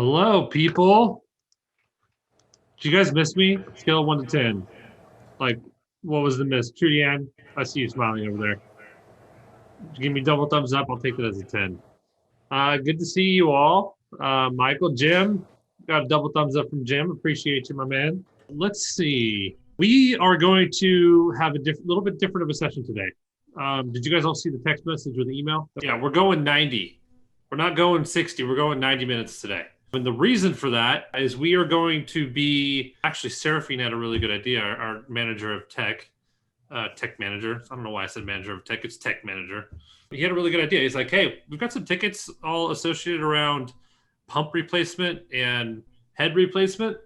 Hello, people. Did you guys miss me? Scale of 1 to 10. Like, what was the miss? Trudy Ann, I see you smiling over there. Give me double thumbs up. I'll take it as a 10. Good to see you all. Michael, Jim, got a double thumbs up from Jim. Appreciate you, my man. Let's see. We are going to have a little bit different of a session today. Did you guys all see the text message or the email? Yeah, we're going 90. We're not going 60. We're going 90 minutes today. And the reason for that is we are going to be actually Seraphine had a really good idea. Our manager of tech manager. I don't know why I said manager of tech. It's tech manager. He had a really good idea. He's like, hey, we've got some tickets all associated around pump replacement and head replacement.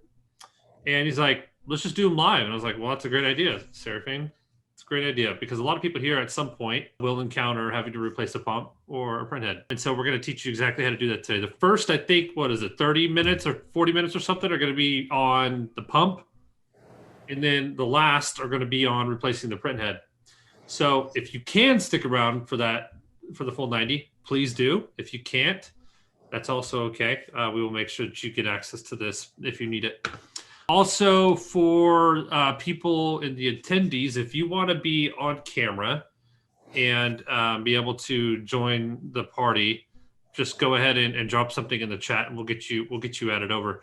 And he's like, let's just do them live. And I was like, well, that's a great idea, Seraphine. It's a great idea because a lot of people here at some point will encounter having to replace a pump or a printhead. And so we're going to teach you exactly how to do that today. The first, I think, 30 minutes or 40 minutes or something are going to be on the pump. And then the last are going to be on replacing the printhead. So if you can stick around for that, for the full 90, please do. If you can't, that's also okay. We will make sure that you get access to this if you need it. Also, for people in the attendees, if you want to be on camera and be able to join the party, just go ahead and drop something in the chat, and we'll get you added over.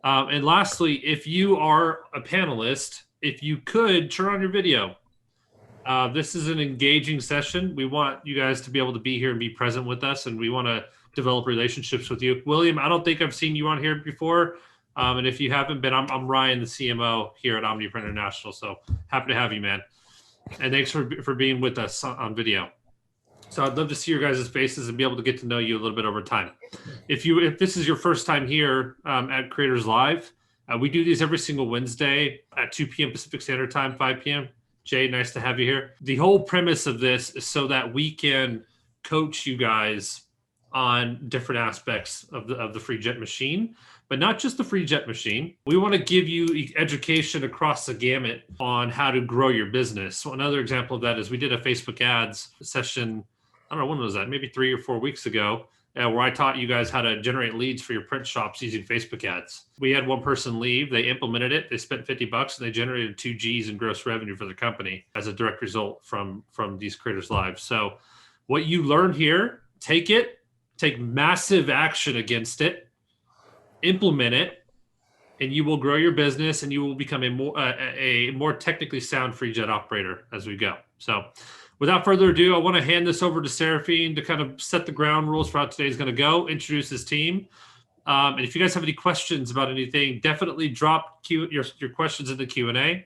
And lastly, if you are a panelist, if you could turn on your video. This is an engaging session. We want you guys to be able to be here and be present with us, and we want to develop relationships with you. William, I don't think I've seen you on here before. And if you haven't been, I'm Ryan, the CMO here at OmniPrint International. So happy to have you, man. And thanks for being with us on video. So I'd love to see your guys' faces and be able to get to know you a little bit over time. If this is your first time here at Creators Live, we do these every single Wednesday at 2 p.m. Pacific Standard Time, 5 p.m. Jay, nice to have you here. The whole premise of this is so that we can coach you guys on different aspects of the free jet machine, but not just the free jet machine. We want to give you education across the gamut on how to grow your business. So another example of that is we did a Facebook ads session. I don't know, when was that? Maybe 3 or 4 weeks ago, where I taught you guys how to generate leads for your print shops using Facebook ads. We had one person leave, they implemented it, they spent $50 and they generated 2 G's in gross revenue for the company as a direct result from these Creators Live. So what you learn here, take massive action against it, implement it, and you will grow your business and you will become a more technically sound free jet operator as we go. So without further ado, I want to hand this over to Seraphine to kind of set the ground rules for how today's going to go, introduce his team. And if you guys have any questions about anything, definitely drop your questions in the Q&A.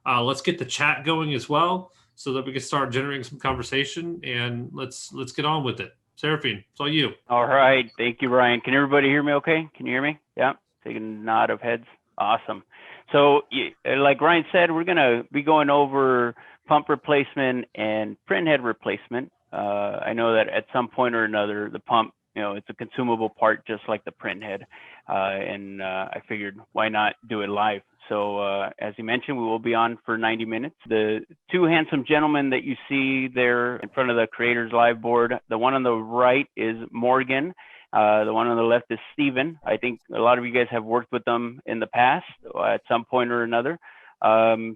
Let's get the chat going as well so that we can start generating some conversation, and let's get on with it. Seraphine, it's all you. All right. Thank you, Ryan. Can everybody hear me okay? Can you hear me? Yeah. Taking a nod of heads. Awesome. So like Ryan said, we're going to be going over pump replacement and printhead replacement. I know that at some point or another, the pump, it's a consumable part just like the printhead. And I figured why not do it live? So as you mentioned, we will be on for 90 minutes. The two handsome gentlemen that you see there in front of the Creators Live board, the one on the right is Morgan. The one on the left is Steven. I think a lot of you guys have worked with them in the past at some point or another.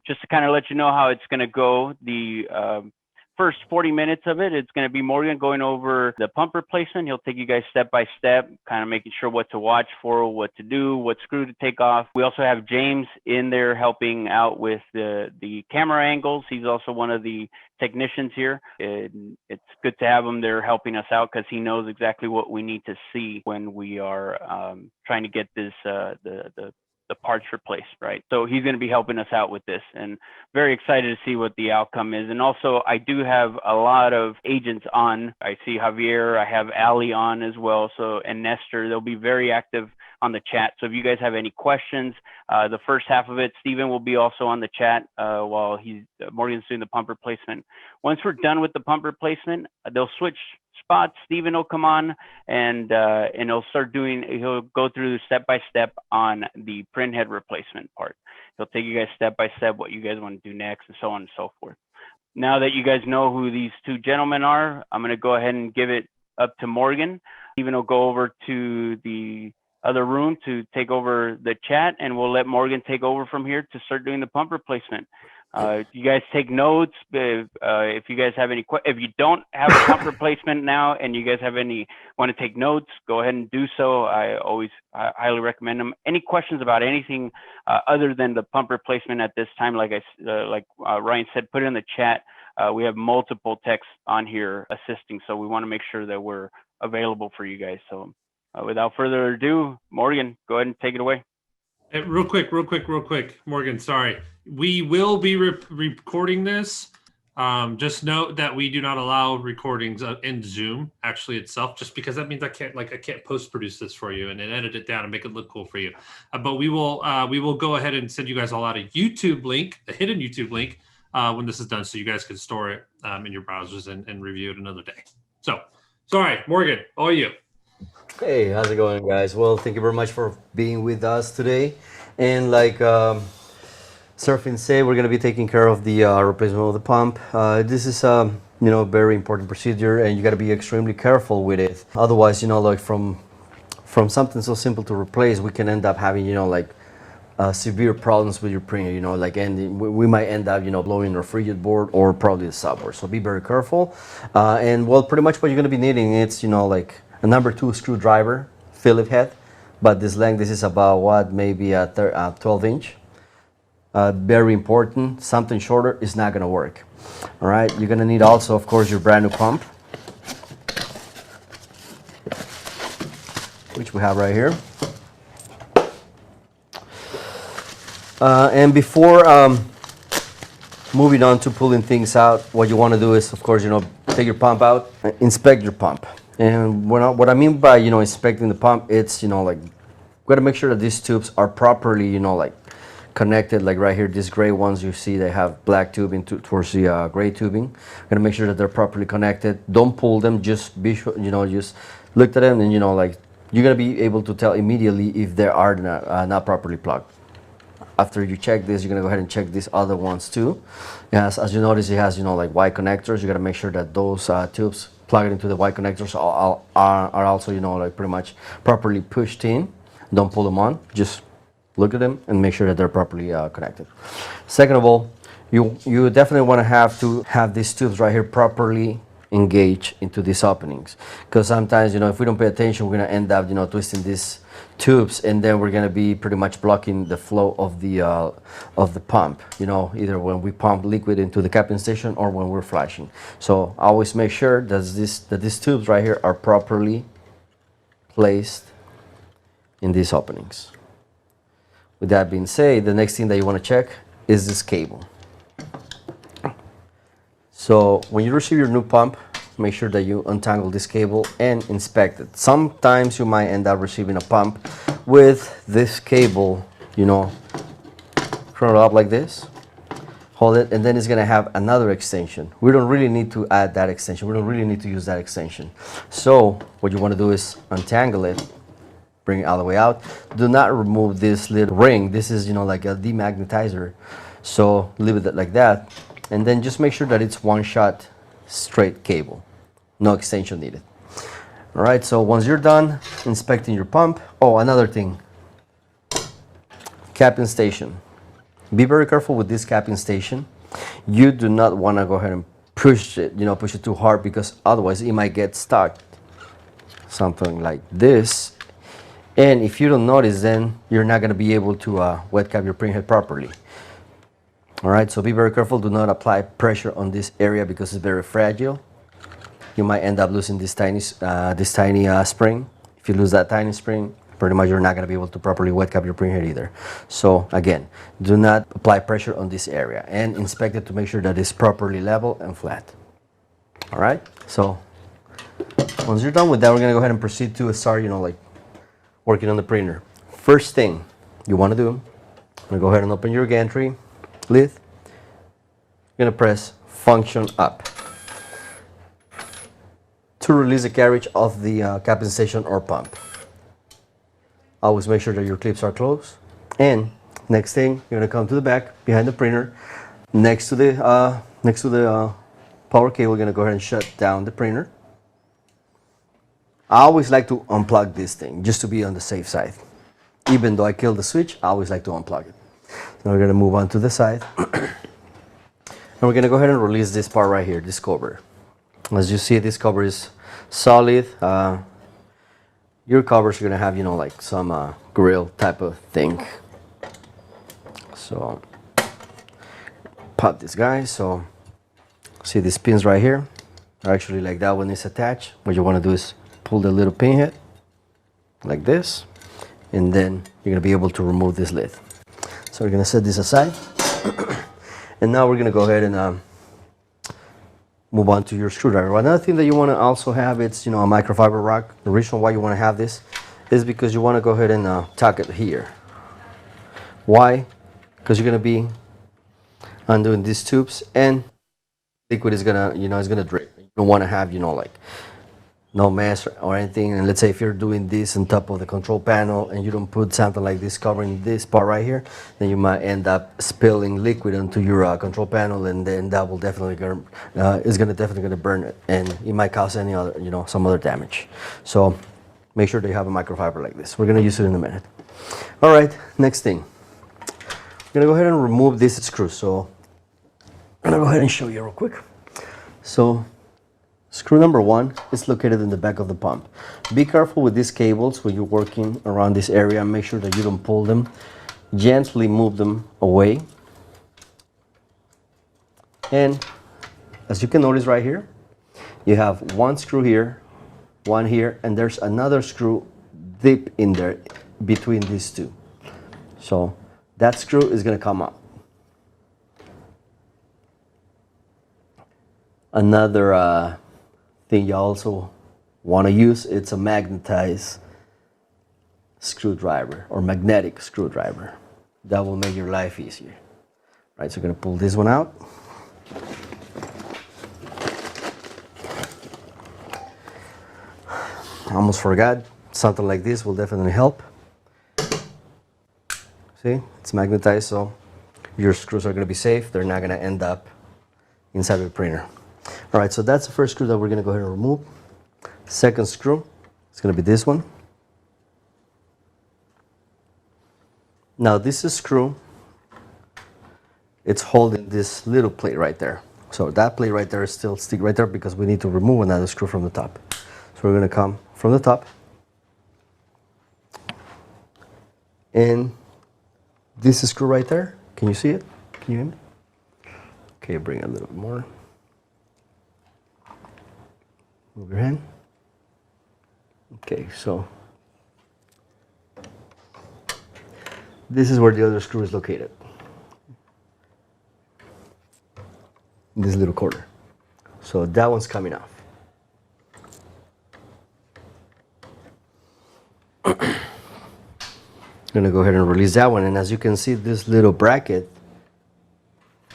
Just to kind of let you know how it's going to go, the first 40 minutes of it, it's going to be Morgan going over the pump replacement. He'll take you guys step by step, kind of making sure what to watch for, what to do, what screw to take off. We also have James in there helping out with the camera angles. He's also one of the technicians here. It's good to have him there helping us out because he knows exactly what we need to see when we are trying to get this the parts replaced, right? So he's going to be helping us out with this, and very excited to see what the outcome is. And also, I do have a lot of agents on. I see Javier, I have Ali on as well, so, and Nestor. They'll be very active on the chat. So if you guys have any questions, the first half of it, Steven will be also on the chat while Morgan's doing the pump replacement. Once we're done with the pump replacement, they'll switch spots. Steven will come on and he'll go through step by step on the printhead replacement part. He'll take you guys step by step what you guys want to do next and so on and so forth. Now that you guys know who these two gentlemen are, I'm going to go ahead and give it up to Morgan. Steven will go over to the other room to take over the chat, and we'll let Morgan take over from here to start doing the pump replacement. You guys take notes. If you guys have any, if you don't have a pump replacement now, and you guys want to take notes, go ahead and do so. I highly recommend them. Any questions about anything other than the pump replacement at this time? Like Ryan said, put it in the chat. We have multiple techs on here assisting, so we want to make sure that we're available for you guys. So without further ado, Morgan, go ahead and take it away. Hey, real quick, Morgan, sorry. We will be recording this. Just note that we do not allow recordings in Zoom actually itself, just because that means I can't post produce this for you and then edit it down and make it look cool for you. But we will go ahead and send you guys all out a YouTube link, a hidden YouTube link, when this is done, so you guys can store it in your browsers and review it another day. So, sorry, Morgan, all you. Hey, how's it going, guys? Well, thank you very much for being with us today. And like Surfing said, we're going to be taking care of the replacement of the pump. This is a very important procedure, and you got to be extremely careful with it. Otherwise, like from something so simple to replace, we can end up having severe problems with your printer. And we might end up blowing our frigid board or probably the subboard. So be very careful. And well, pretty much what you're going to be needing, it's like a number 2 screwdriver, Phillips head, but this length, this is about maybe a 12 inch. Very important. Something shorter is not going to work. All right, you're going to need also, of course, your brand new pump, which we have right here. And before moving on to pulling things out, what you want to do is, of course, take your pump out, inspect your pump. And what I mean by inspecting the pump, it's we got to make sure that these tubes are properly connected. Like right here, these gray ones you see, they have black tubing towards the gray tubing. Got to make sure that they're properly connected. Don't pull them. Just be sure, just look at them, and you're gonna be able to tell immediately if they are not properly plugged. After you check this, you're gonna go ahead and check these other ones too. Yes, as you notice, it has white connectors. You gotta make sure that those tubes plugged into the white connectors are also pretty much properly pushed in. Don't pull them on. Just look at them and make sure that they're properly connected. Second of all, you definitely want to have these tubes right here properly engaged into these openings, because sometimes if we don't pay attention, we're going to end up twisting these tubes, and then we're going to be pretty much blocking the flow of the pump, either when we pump liquid into the capping station or when we're flashing. So always make sure that these tubes right here are properly placed in these openings. With that being said, the next thing that you want to check is this cable. So when you receive your new pump, make sure that you untangle this cable and inspect it. Sometimes you might end up receiving a pump with this cable, curl it up like this, hold it, and then it's going to have another extension. We don't really need to add that extension. We don't really need to use that extension. So what you want to do is untangle it, bring it all the way out. Do not remove this little ring. This is like a demagnetizer, so leave it like that, and then just make sure that it's one shot straight cable, no extension needed. All right, so once you're done inspecting your pump, another thing, capping station. Be very careful with this capping station. You do not want to go ahead and push it too hard, because otherwise it might get stuck, something like this. And if you don't notice, then you're not going to be able to wet cap your printhead properly. All right, so be very careful. Do not apply pressure on this area because it's very fragile. You might end up losing this tiny spring. If you lose that tiny spring, pretty much you're not going to be able to properly wet cap your printhead either. So again, do not apply pressure on this area, and inspect it to make sure that it's properly level and flat. All right, so once you're done with that, we're going to go ahead and proceed to start, working on the printer. First thing you want to do, I'm going to go ahead and open your gantry lid. You're going to press function up to release the carriage of the capping station or pump. Always make sure that your clips are closed. And next thing, you're going to come to the back behind the printer, next to the power cable. You're going to go ahead and shut down the printer. I always like to unplug this thing just to be on the safe side. Even though I killed the switch, I always like to unplug it. So we're gonna move on to the side. And we're gonna go ahead and release this part right here, this cover. As you see, this cover is solid. Your covers are gonna have, like some grill type of thing. So pop this guy. So see these pins right here are actually like that when it's attached. What you wanna do is pull the little pin head like this, and then you're gonna be able to remove this lid. So we're gonna set this aside. And now we're gonna go ahead and move on to your screwdriver. Another thing that you wanna also have, it's a microfiber rock. The reason why you wanna have this is because you wanna go ahead and tuck it here. Why? Because you're gonna be undoing these tubes and liquid is gonna, it's gonna drip. You don't wanna have, like no mess or anything. And let's say if you're doing this on top of the control panel and you don't put something like this covering this part right here, then you might end up spilling liquid onto your control panel, and then that will definitely definitely gonna burn it, and it might cause any other, some other damage. So make sure that you have a microfiber like this. We're gonna use it in a minute. All right, next thing. I'm gonna go ahead and remove this screw. So I'm gonna go ahead and show you real quick. So screw number 1 is located in the back of the pump. Be careful with these cables when you're working around this area. Make sure that you don't pull them. Gently move them away. And as you can notice right here, you have one screw here, one here, and there's another screw deep in there between these two. So that screw is going to come out. Another thing you also want to use, it's a magnetized screwdriver or magnetic screwdriver. That will make your life easier. Right, so we're going to pull this one out. I almost forgot, something like this will definitely help. See, it's magnetized, so your screws are going to be safe. They're not going to end up inside the printer. All right, so that's the first screw that we're going to go ahead and remove. Second screw is going to be this one. Now this is screw, it's holding this little plate right there. So that plate right there is still stick right there because we need to remove another screw from the top. So we're going to come from the top. And this is screw right there. Can you see it? Can you hear me? Okay, bring it a little bit more. Move your hand. Okay, so this is where the other screw is located. In this little corner. So that one's coming off. I'm gonna go ahead and release that one, and as you can see, this little bracket,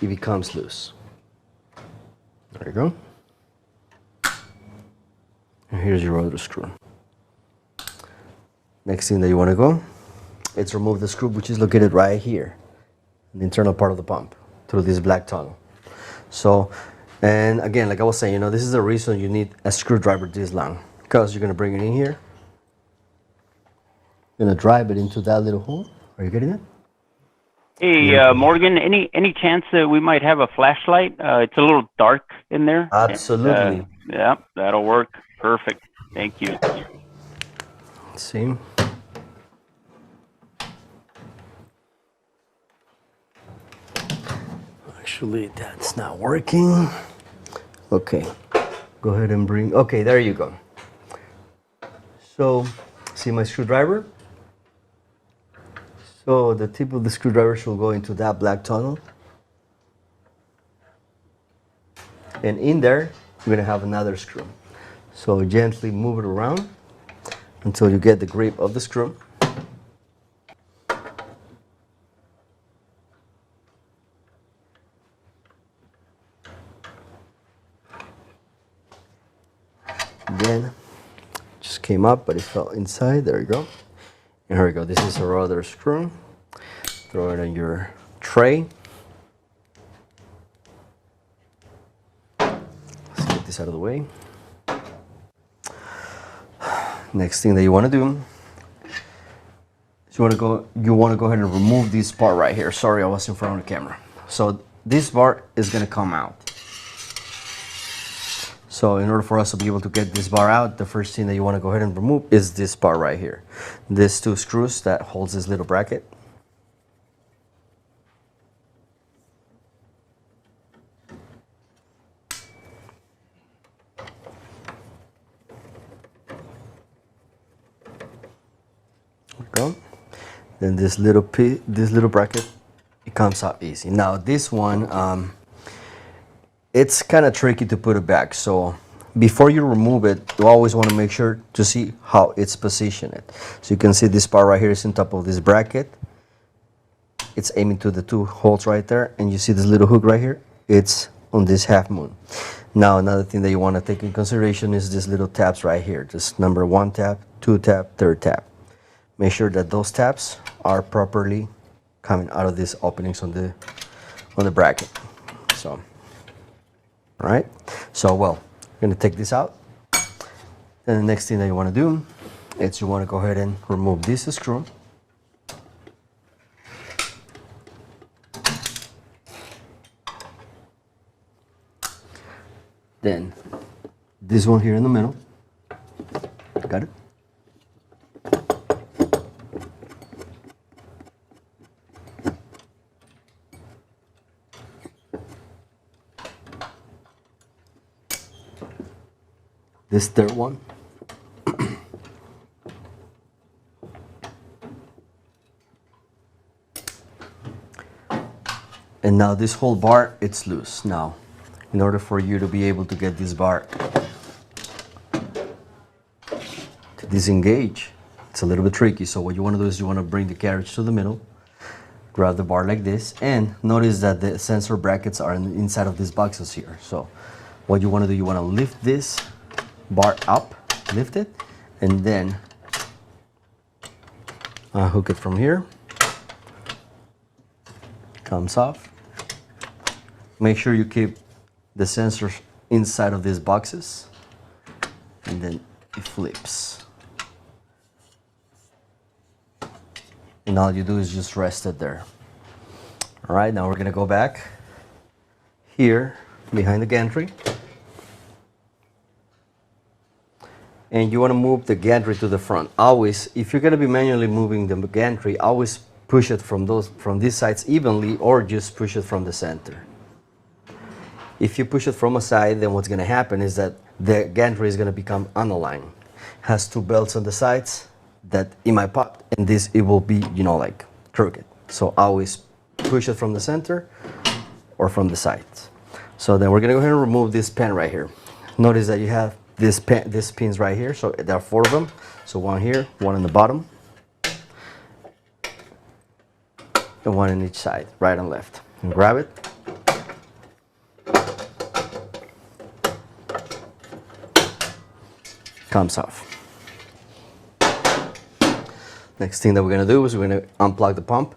it becomes loose. There you go. And here's your other screw. Next thing that you want to go, it's remove the screw which is located right here, in the internal part of the pump, through this black tunnel. So, and again, like I was saying, this is the reason you need a screwdriver this long, because you're gonna bring it in here, you're gonna drive it into that little hole. Are you getting it? Hey, Morgan, any chance that we might have a flashlight? It's a little dark in there. Absolutely. Yeah, that'll work. Perfect. Thank you. Let's see. Actually, that's not working. Okay, go ahead and bring, okay, there you go. So, see my screwdriver? So the tip of the screwdriver should go into that black tunnel. And in there, you're gonna have another screw. So gently move it around until you get the grip of the screw. Again, just came up, but it fell inside. There you go. And here we go. This is our other screw. Throw it on your tray. Let's get this out of the way. Next thing that you want to do is you want to go ahead and remove this bar right here. Sorry, I was in front of the camera. So this bar is going to come out. So in order for us to be able to get this bar out, the first thing that you want to go ahead and remove is this bar right here. These two screws that holds this little bracket. Go. Then this little bracket, it comes out easy. Now this one, it's kind of tricky to put it back. So before you remove it, you always want to make sure to see how it's positioned. So you can see this part right here is on top of this bracket. It's aiming to the two holes right there, and you see this little hook right here. It's on this half moon. Now another thing that you want to take in consideration is these little tabs right here. Just number 1 tab, 2 tab, 3rd tab. Make sure that those tabs are properly coming out of these openings on the bracket. So, all right. So, well, I'm gonna take this out. Then the next thing that you want to do is you want to go ahead and remove this screw. Then this one here in the middle. Got it? This third one. And now this whole bar, it's loose. Now, in order for you to be able to get this bar to disengage, it's a little bit tricky. So what you want to do is you want to bring the carriage to the middle, grab the bar like this, and notice that the sensor brackets are inside of these boxes here. So what you want to do, you want to lift this bar up, lift it, and then hook it from here. Comes off. Make sure you keep the sensors inside of these boxes, and then it flips. And all you do is just rest it there. All right, now we're gonna go back here behind the gantry. And you want to move the gantry to the front. Always, if you're going to be manually moving the gantry, always push it from these sides evenly, or just push it from the center. If you push it from a side, then what's going to happen is that the gantry is going to become unaligned. Has two belts on the sides that it might pop, and it will be, like crooked. So always push it from the center or from the sides. So then we're going to go ahead and remove this pen right here. Notice that you have these pins right here, so there are 4 of them. So one here, one on the bottom, and one on each side, right and left. And grab it. Comes off. Next thing that we're gonna do is we're gonna unplug the pump,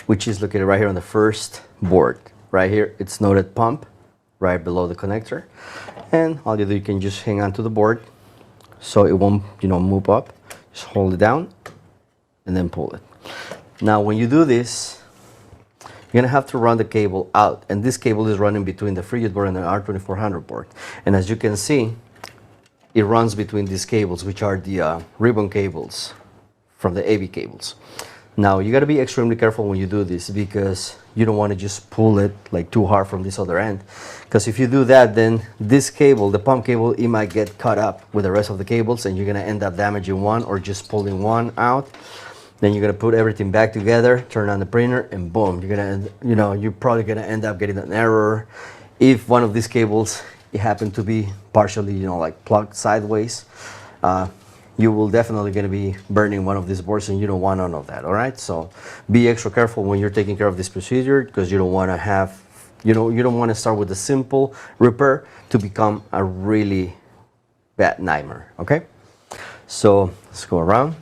which is located right here on the first board. Right here, it's noted pump, right below the connector. And all you do, you can just hang on to the board so it won't, move up. Just hold it down and then pull it. Now, when you do this, you're gonna have to run the cable out, and this cable is running between the Frigid board and the R2400 board. And as you can see, it runs between these cables, which are the ribbon cables from the AV cables. Now, you gotta be extremely careful when you do this, because you don't want to just pull it like too hard from this other end, because if you do that, then this cable, the pump cable, it might get caught up with the rest of the cables, and you're gonna end up damaging one or just pulling one out. Then you're gonna put everything back together, turn on the printer, and boom, you're gonna, you're probably gonna end up getting an error. If one of these cables, it happened to be partially, like plugged sideways, you will definitely gonna be burning one of these boards, and you don't want none of that. All right, so be extra careful when you're taking care of this procedure, because you don't want to have, you don't want to start with a simple repair to become a really bad nightmare. Okay, so let's go around.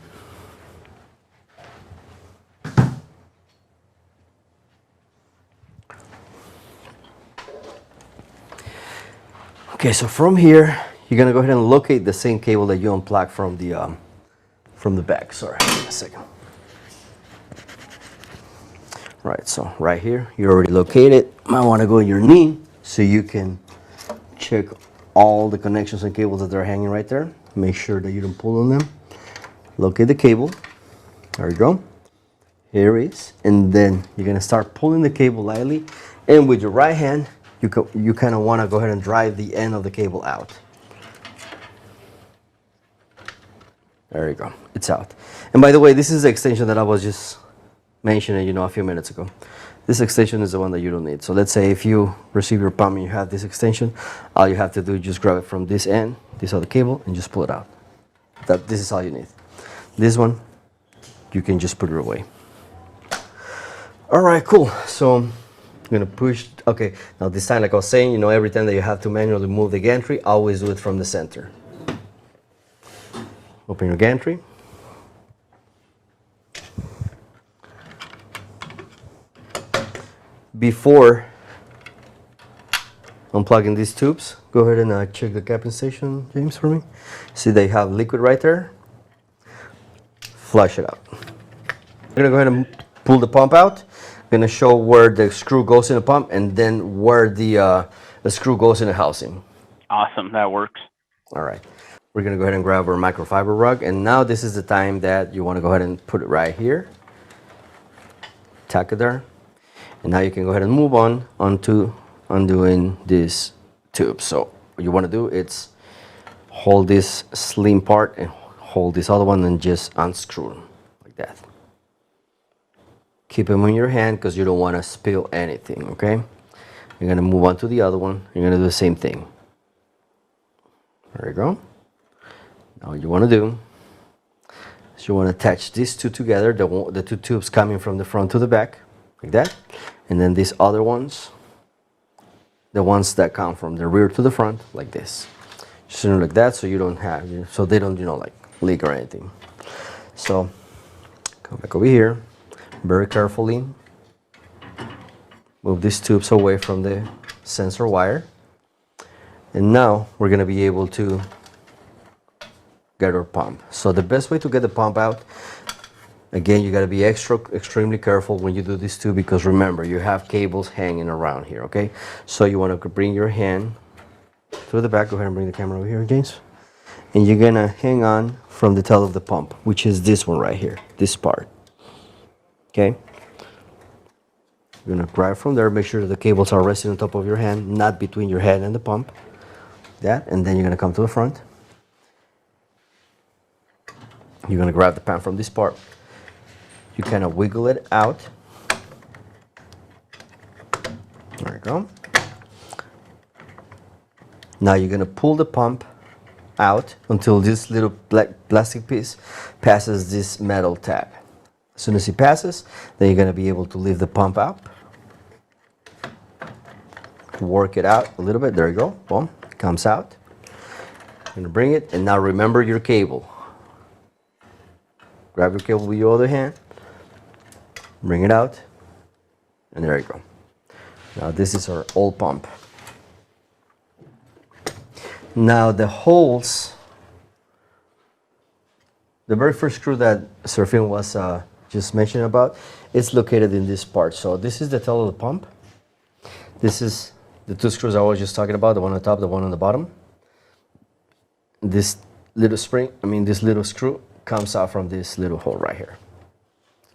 Okay, so from here, you're gonna go ahead and locate the same cable that you unplugged from the from the back. Sorry, a second. Right, so right here, you're already located. Might want to go in your knee so you can check all the connections and cables that are hanging right there. Make sure that you don't pull on them. Locate the cable. There we go. Here it is. And then you're going to start pulling the cable lightly. And with your right hand, you kind of want to go ahead and drive the end of the cable out. There you go. It's out. And by the way, this is the extension that I was just mentioning, a few minutes ago. This extension is the one that you don't need. So let's say if you receive your pump and you have this extension, all you have to do is just grab it from this end, this other cable, and just pull it out. This is all you need. This one, you can just put it away. All right, cool. So I'm gonna push. Okay, now this time, like I was saying, every time that you have to manually move the gantry, always do it from the center. Open your gantry. Before unplugging these tubes, go ahead and check the capping station, James, for me. See they have liquid right there. Flush it out. I'm gonna go ahead and pull the pump out. I'm gonna show where the screw goes in the pump and then where the screw goes in the housing. Awesome, that works. All right. We're gonna go ahead and grab our microfiber rug, and now this is the time that you wanna go ahead and put it right here. Tack it there. And now you can go ahead and move on onto undoing this tube. So what you want to do is hold this slim part and hold this other one and just unscrew them like that. Keep them in your hand because you don't want to spill anything, okay? You're going to move on to the other one. You're going to do the same thing. There you go. Now what you want to do is you want to attach these two together, the two tubes coming from the front to the back, like that. And then these other ones, the ones that come from the rear to the front, like this. Just like that, so you don't have, so they don't, like leak or anything. So come back over here, very carefully. Move these tubes away from the sensor wire. And now we're gonna be able to get our pump. So the best way to get the pump out, again, you got to be extremely careful when you do this too, because remember, you have cables hanging around here, okay? So you want to bring your hand to the back. Go ahead and bring the camera over here, James. And you're going to hang on from the tail of the pump, which is this one right here, this part, okay? You're going to grab from there, make sure that the cables are resting on top of your hand, not between your hand and the pump. That, and then you're going to come to the front. You're going to grab the pan from this part. You kind of wiggle it out. There you go. Now you're going to pull the pump out until this little black plastic piece passes this metal tab. As soon as it passes, then you're going to be able to lift the pump up. Work it out a little bit. There you go. Boom. It comes out. You're going to bring it. And now remember your cable. Grab your cable with your other hand. Bring it out, and there you go. Now this is our old pump. Now the holes, the very first screw that Serafin was just mentioning about, it's located in this part. So this is the tail of the pump. This is the two screws I was just talking about, the one on top, the one on the bottom. This little spring, this little screw comes out from this little hole right here.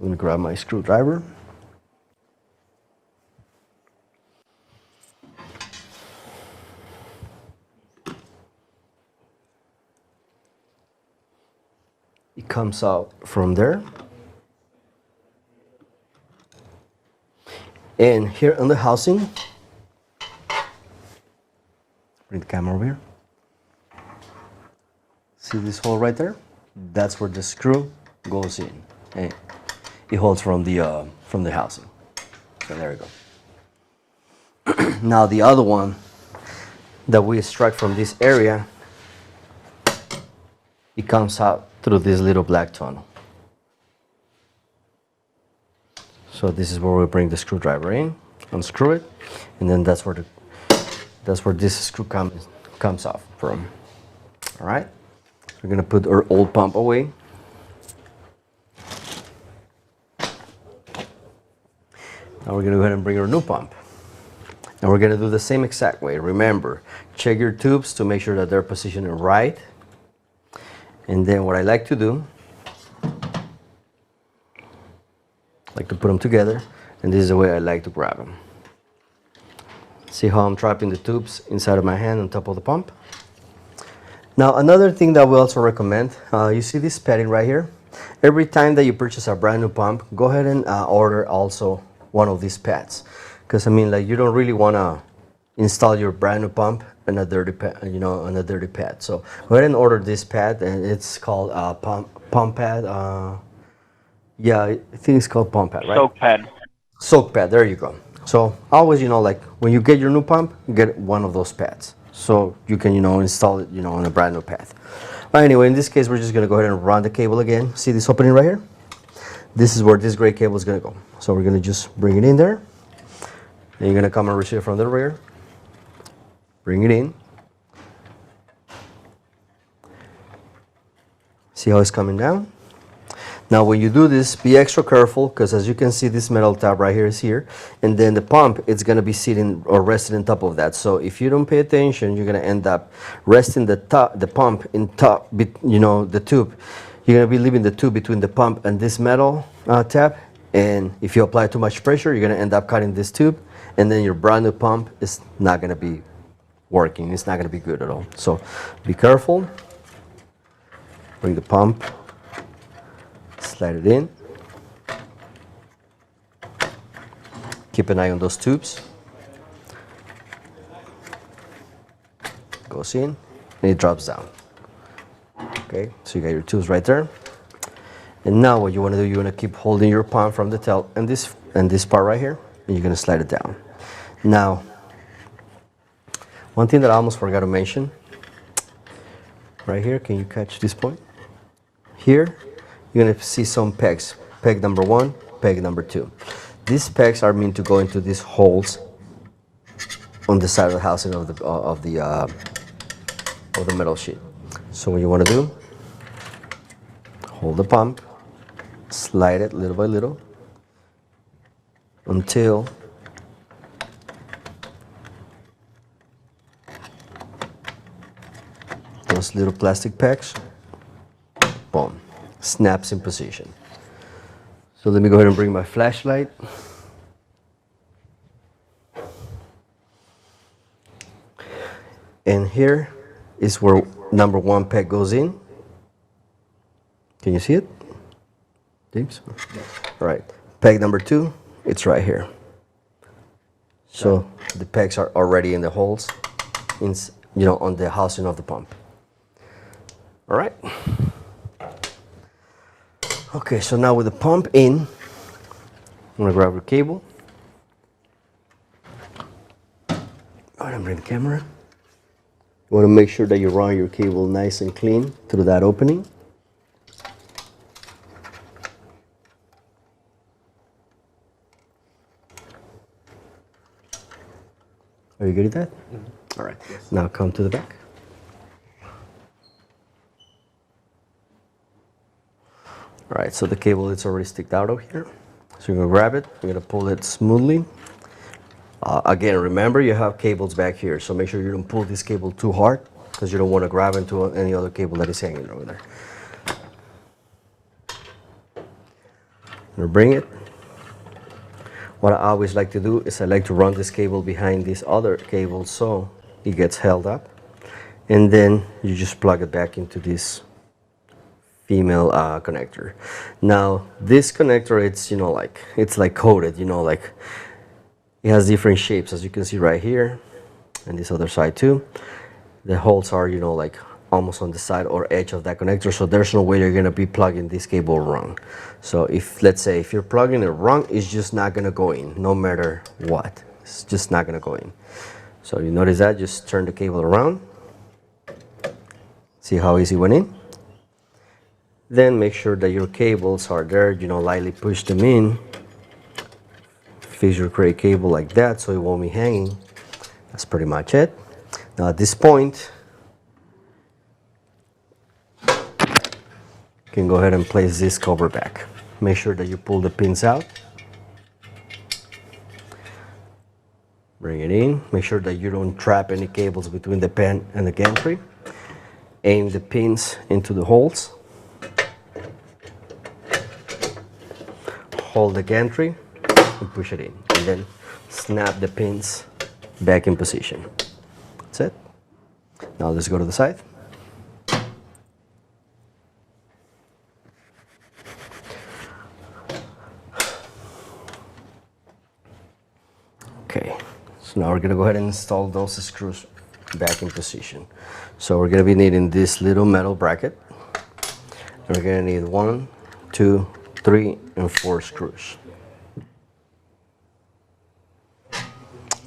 I'm going to grab my screwdriver. It comes out from there. And here on the housing, bring the camera over here. See this hole right there? That's where the screw goes in. And it holds from the housing. So there you go. Now the other one that we extract from this area, it comes out through this little black tunnel. So this is where we bring the screwdriver in, unscrew it, and then that's where this screw comes off from. All right. We're gonna put our old pump away. Now we're gonna go ahead and bring our new pump. And we're gonna do the same exact way. Remember, check your tubes to make sure that they're positioned right. And then what I like to do, I like to put them together, and this is the way I like to grab them. See how I'm trapping the tubes inside of my hand on top of the pump? Now another thing that we also recommend, you see this padding right here? Every time that you purchase a brand new pump, go ahead and order also one of these pads. Because I mean, like, you don't really want to install your brand new pump on a dirty pad, on a dirty pad. So go ahead and order this pad, and it's called pump pad. Yeah, I think it's called pump pad, right? Soak pad. Soak pad. There you go. So always, like when you get your new pump, get one of those pads, so you can, install it, on a brand new pad. But anyway, in this case, we're just gonna go ahead and run the cable again. See this opening right here? This is where this gray cable is gonna go. So we're gonna just bring it in there. Then you're gonna come and receive it from the rear. Bring it in. See how it's coming down? Now when you do this, be extra careful, because as you can see, this metal tab right here is here, and then the pump, it's going to be sitting or resting on top of that. So if you don't pay attention, you're going to end up resting the pump in top, the tube. You're going to be leaving the tube between the pump and this metal tab, and if you apply too much pressure, you're going to end up cutting this tube, and then your brand new pump is not going to be working. It's not going to be good at all. So be careful. Bring the pump. Slide it in. Keep an eye on those tubes. Goes in and it drops down. Okay, so you got your tubes right there. And now what you want to do, you want to keep holding your pump from the tail and this part right here, and you're going to slide it down. Now, one thing that I almost forgot to mention, right here, can you catch this point? Here, you're going to see some pegs. Peg number 1, peg number 2. These pegs are meant to go into these holes on the side of the housing of the metal sheet. So what you want to do, hold the pump, slide it little by little until those little plastic pegs, boom, snaps in position. So let me go ahead and bring my flashlight. And here is where number 1 peg goes in. Can you see it, James? Yes. All right. Peg number 2, it's right here. So the pegs are already in the holes, on the housing of the pump. All right. Okay, so now with the pump in, I'm gonna grab your cable. Go ahead and bring the camera. You want to make sure that you run your cable nice and clean through that opening. Are you good at that? Mm-hmm. All right. Yes. Now come to the back. All right, so the cable is already sticked out of here. So you're gonna grab it, you're gonna pull it smoothly. Again, remember you have cables back here, so make sure you don't pull this cable too hard, because you don't want to grab into any other cable that is hanging over there. I'm gonna bring it. What I always like to do is I like to run this cable behind this other cable so it gets held up, and then you just plug it back into this female connector. Now this connector, it's like coated, it has different shapes, as you can see right here, and this other side too. The holes are almost on the side or edge of that connector, so there's no way you're gonna be plugging this cable wrong. So let's say if you're plugging it wrong, it's just not gonna go in, no matter what. It's just not gonna go in. So you notice that, just turn the cable around. See how easy it went in? Then make sure that your cables are there, lightly push them in. Fix your gray cable like that so it won't be hanging. That's pretty much it. Now at this point, you can go ahead and place this cover back. Make sure that you pull the pins out. Bring it in. Make sure that you don't trap any cables between the pen and the gantry. Aim the pins into the holes. Hold the gantry and push it in. And then snap the pins back in position. That's it. Now let's go to the side. Okay, so now we're gonna go ahead and install those screws back in position. So we're gonna be needing this little metal bracket. And we're gonna need 1, 2, 3, and 4 screws.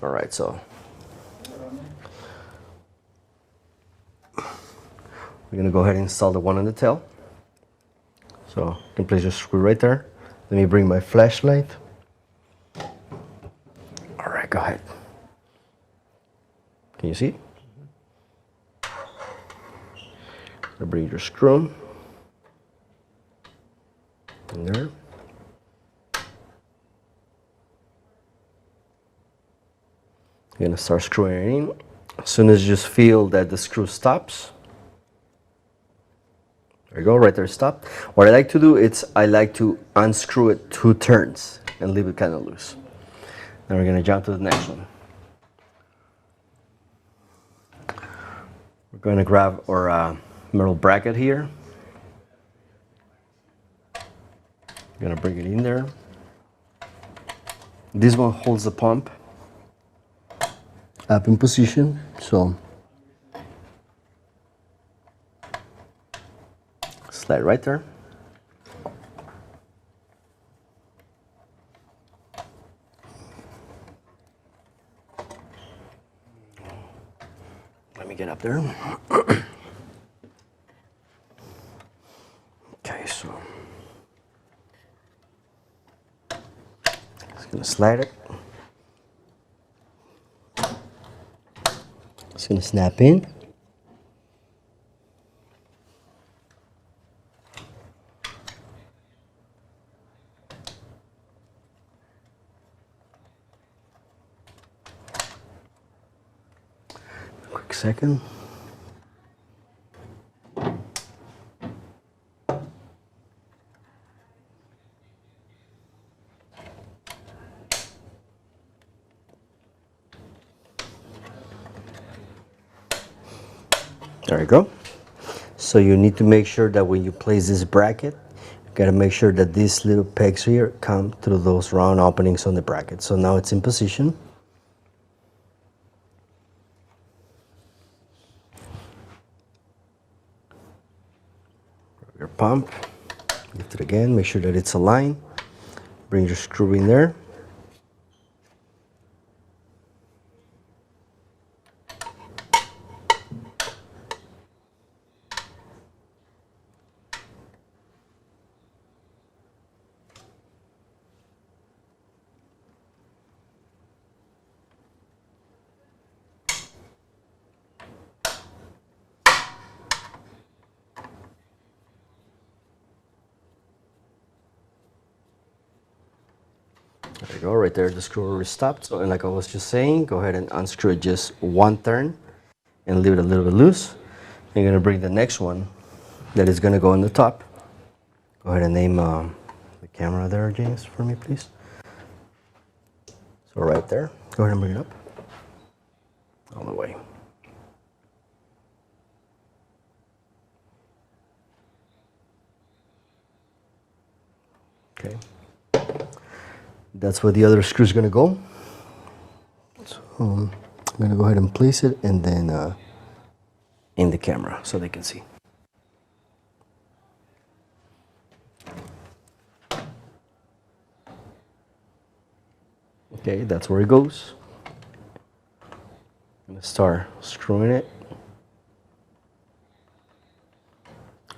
All right, so we're gonna go ahead and install the one on the tail. So you can place your screw right there. Let me bring my flashlight. All right, go ahead. Can you see? Bring your screw in there. You're gonna start screwing it in. As soon as you just feel that the screw stops, there you go, right there, stop. What I like to do is I like to unscrew it 2 turns and leave it kind of loose. Then we're gonna jump to the next one. We're gonna grab our metal bracket here. Gonna bring it in there. This one holds the pump up in position, so slide right there. Let me get up there. Okay, so just gonna slide it. It's gonna snap in. Quick second. There you go. So you need to make sure that when you place this bracket, you gotta make sure that these little pegs here come through those round openings on the bracket. So now it's in position. Your pump, lift it again, make sure that it's aligned. Bring your screw in there. There you go, right there, the screw is stopped. So, and like I was just saying, go ahead and unscrew it just 1 turn and leave it a little bit loose. You're gonna bring the next one that is gonna go on the top. Go ahead and aim the camera there, James, for me, please. So right there, go ahead and bring it up all the way. Okay. That's where the other screw is going to go. So I'm going to go ahead and place it and then in the camera so they can see. Okay, that's where it goes. I'm going to start screwing it.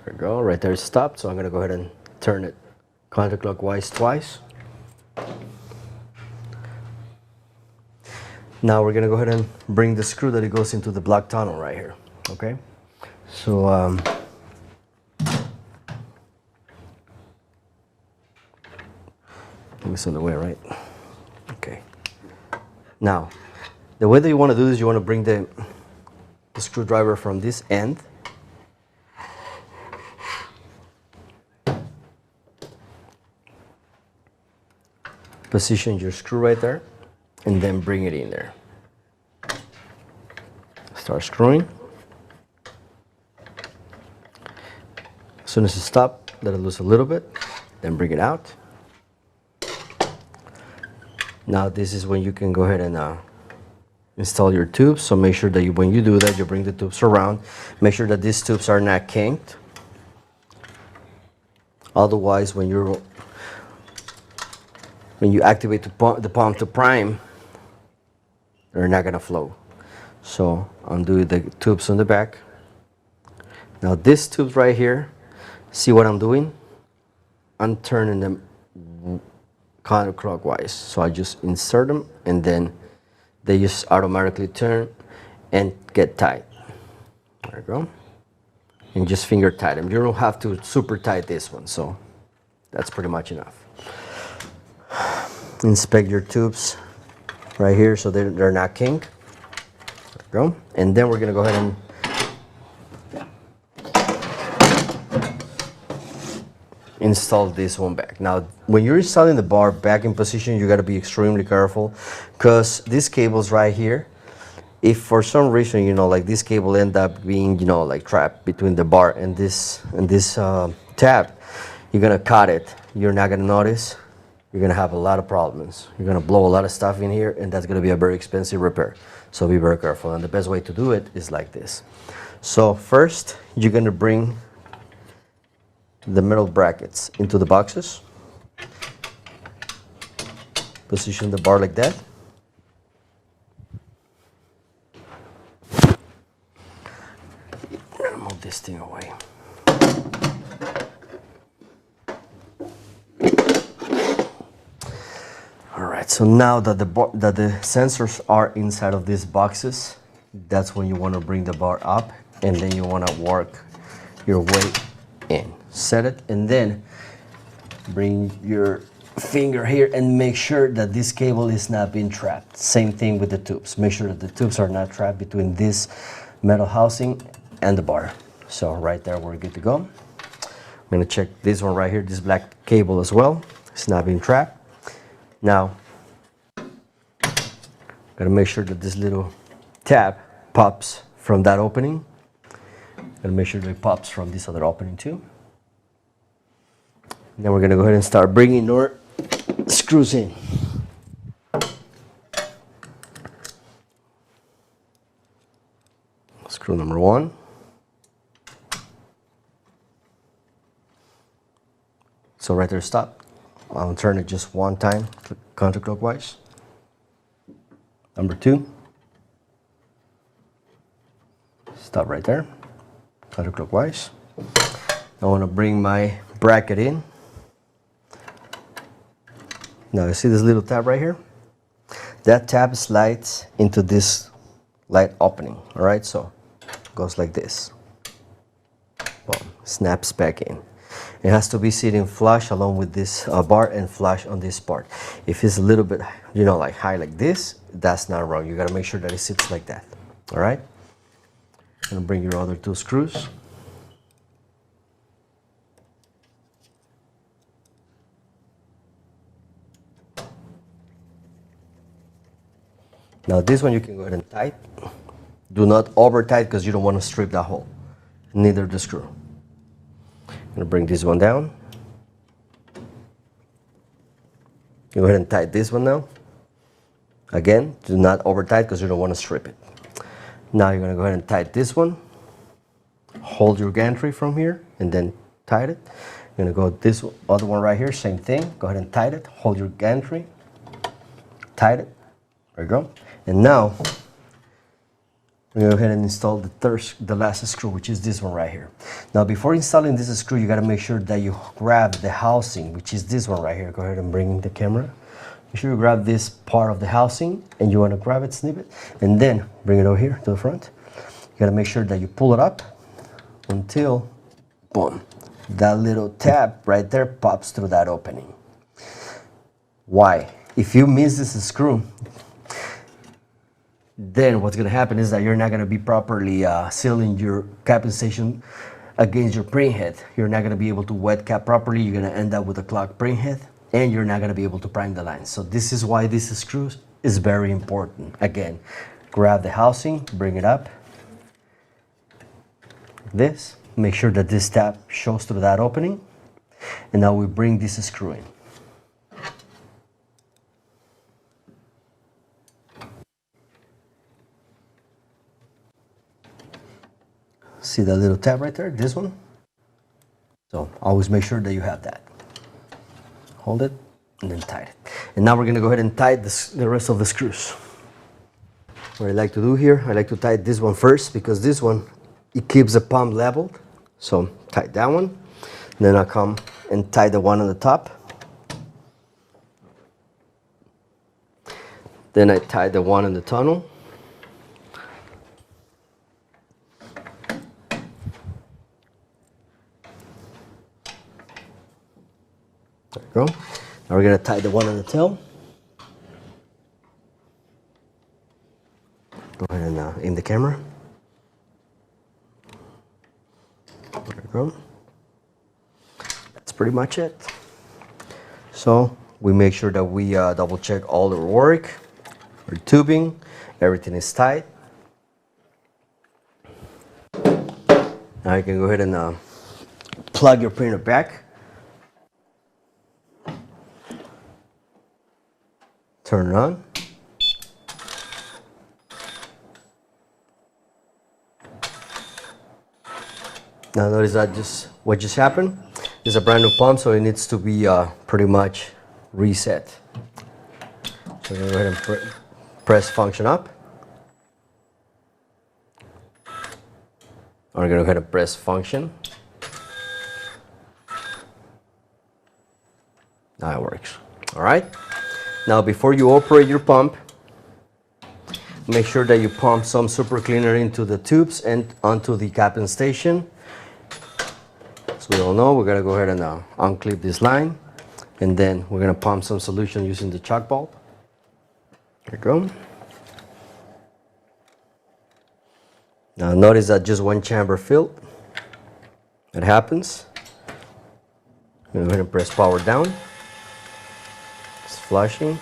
There we go, right there it's stopped. So I'm going to go ahead and turn it counterclockwise twice. Now we're gonna go ahead and bring the screw that it goes into the black tunnel right here, okay? So, this on the way, right? Okay. Now, The way that you want to do this, you want to bring the screwdriver from this end. Position your screw right there, and then bring it in there. Start screwing. As soon as you stop, let it loose a little bit, then bring it out. Now this is when you can go ahead and install your tubes. So make sure that when you do that, you bring the tubes around. Make sure that these tubes are not kinked. Otherwise, when you activate the pump to prime, they're not gonna flow. So undo the tubes on the back. Now these tubes right here, see what I'm doing? I'm turning them counterclockwise. So I just insert them and then they just automatically turn and get tight. There you go. And just finger tight them. You don't have to super tight this one, so that's pretty much enough. Inspect your tubes right here so they're not kinked. There you go. And then we're gonna go ahead and install this one back. Now, when you're installing the bar back in position, you got to be extremely careful because these cables right here, if for some reason, like this cable end up being, like trapped between the bar and this tab, you're gonna cut it. You're not gonna notice. You're gonna have a lot of problems. You're gonna blow a lot of stuff in here, and that's gonna be a very expensive repair. So be very careful. And the best way to do it is like this. So first, you're gonna bring the metal brackets into the boxes. Position the bar like that. Move this thing away. All right, so now that the sensors are inside of these boxes, that's when you want to bring the bar up, and then you want to work your way in. Set it, and then bring your finger here and make sure that this cable is not being trapped. Same thing with the tubes. Make sure that the tubes are not trapped between this metal housing and the bar. So right there, we're good to go. I'm gonna check this one right here, this black cable as well. It's not being trapped. Now, gotta make sure that this little tab pops from that opening. Gotta make sure that it pops from this other opening too. Then we're gonna go ahead and start bringing our screws in. Screw number one. So right there, stop. I'll turn it just one time, counterclockwise. Number two. Stop right there, counterclockwise. I want to bring my bracket in. Now you see this little tab right here? That tab slides into this light opening, all right? So it goes like this. Boom, snaps back in. It has to be sitting flush along with this bar and flush on this part. If it's a little bit, like high like this, that's not wrong. You gotta make sure that it sits like that, all right? And bring your other two screws. Now this one you can go ahead and tight. Do not over tight because you don't want to strip that hole. Neither the screw. I'm gonna bring this one down. Go ahead and tight this one now. Again, do not over tight because you don't want to strip it. Now you're gonna go ahead and tight this one. Hold your gantry from here and then tight it. You're gonna go this other one right here, same thing. Go ahead and tight it. Hold your gantry. Tight it. There you go. And now we're gonna go ahead and install the last screw, which is this one right here. Now before installing this screw, you gotta make sure that you grab the housing, which is this one right here. Go ahead and bring the camera. Make sure you grab this part of the housing, and you wanna grab it, snip it, and then bring it over here to the front. You gotta make sure that you pull it up until, boom, that little tab right there pops through that opening. Why? If you miss this screw, then what's going to happen is that you're not going to be properly sealing your capping station against your printhead. You're not going to be able to wet cap properly. You're going to end up with a clogged printhead, and you're not going to be able to prime the lines. So this is why this screw is very important. Again, grab the housing, bring it up. This, make sure that this tab shows through that opening, and now we bring this screw in. See that little tab right there, this one? So always make sure that you have that. Hold it and then tighten it. And now we're gonna go ahead and tighten the rest of the screws. What I like to do here, I like to tighten this one first because this one, it keeps the pump leveled. So tighten that one. Then I'll come and tie the one on the top. Then I tie the one in the tunnel. There we go. Now we're going to tie the one on the tail. Go ahead and aim the camera. There we go. That's pretty much it. So we make sure that we double check all the work, our tubing, everything is tight. Now you can go ahead and plug your printer back. Turn it on. Now notice that what just happened is a brand new pump, so it needs to be pretty much reset. So go ahead and press function up. I'm gonna go ahead and press function. Now it works. All right. Now before you operate your pump, make sure that you pump some super cleaner into the tubes and onto the capping station. So we all know we're gonna go ahead and unclip this line, and then we're gonna pump some solution using the chalk bulb. There you go. Now notice that just one chamber filled. It happens. Go ahead and press power down. It's flushing.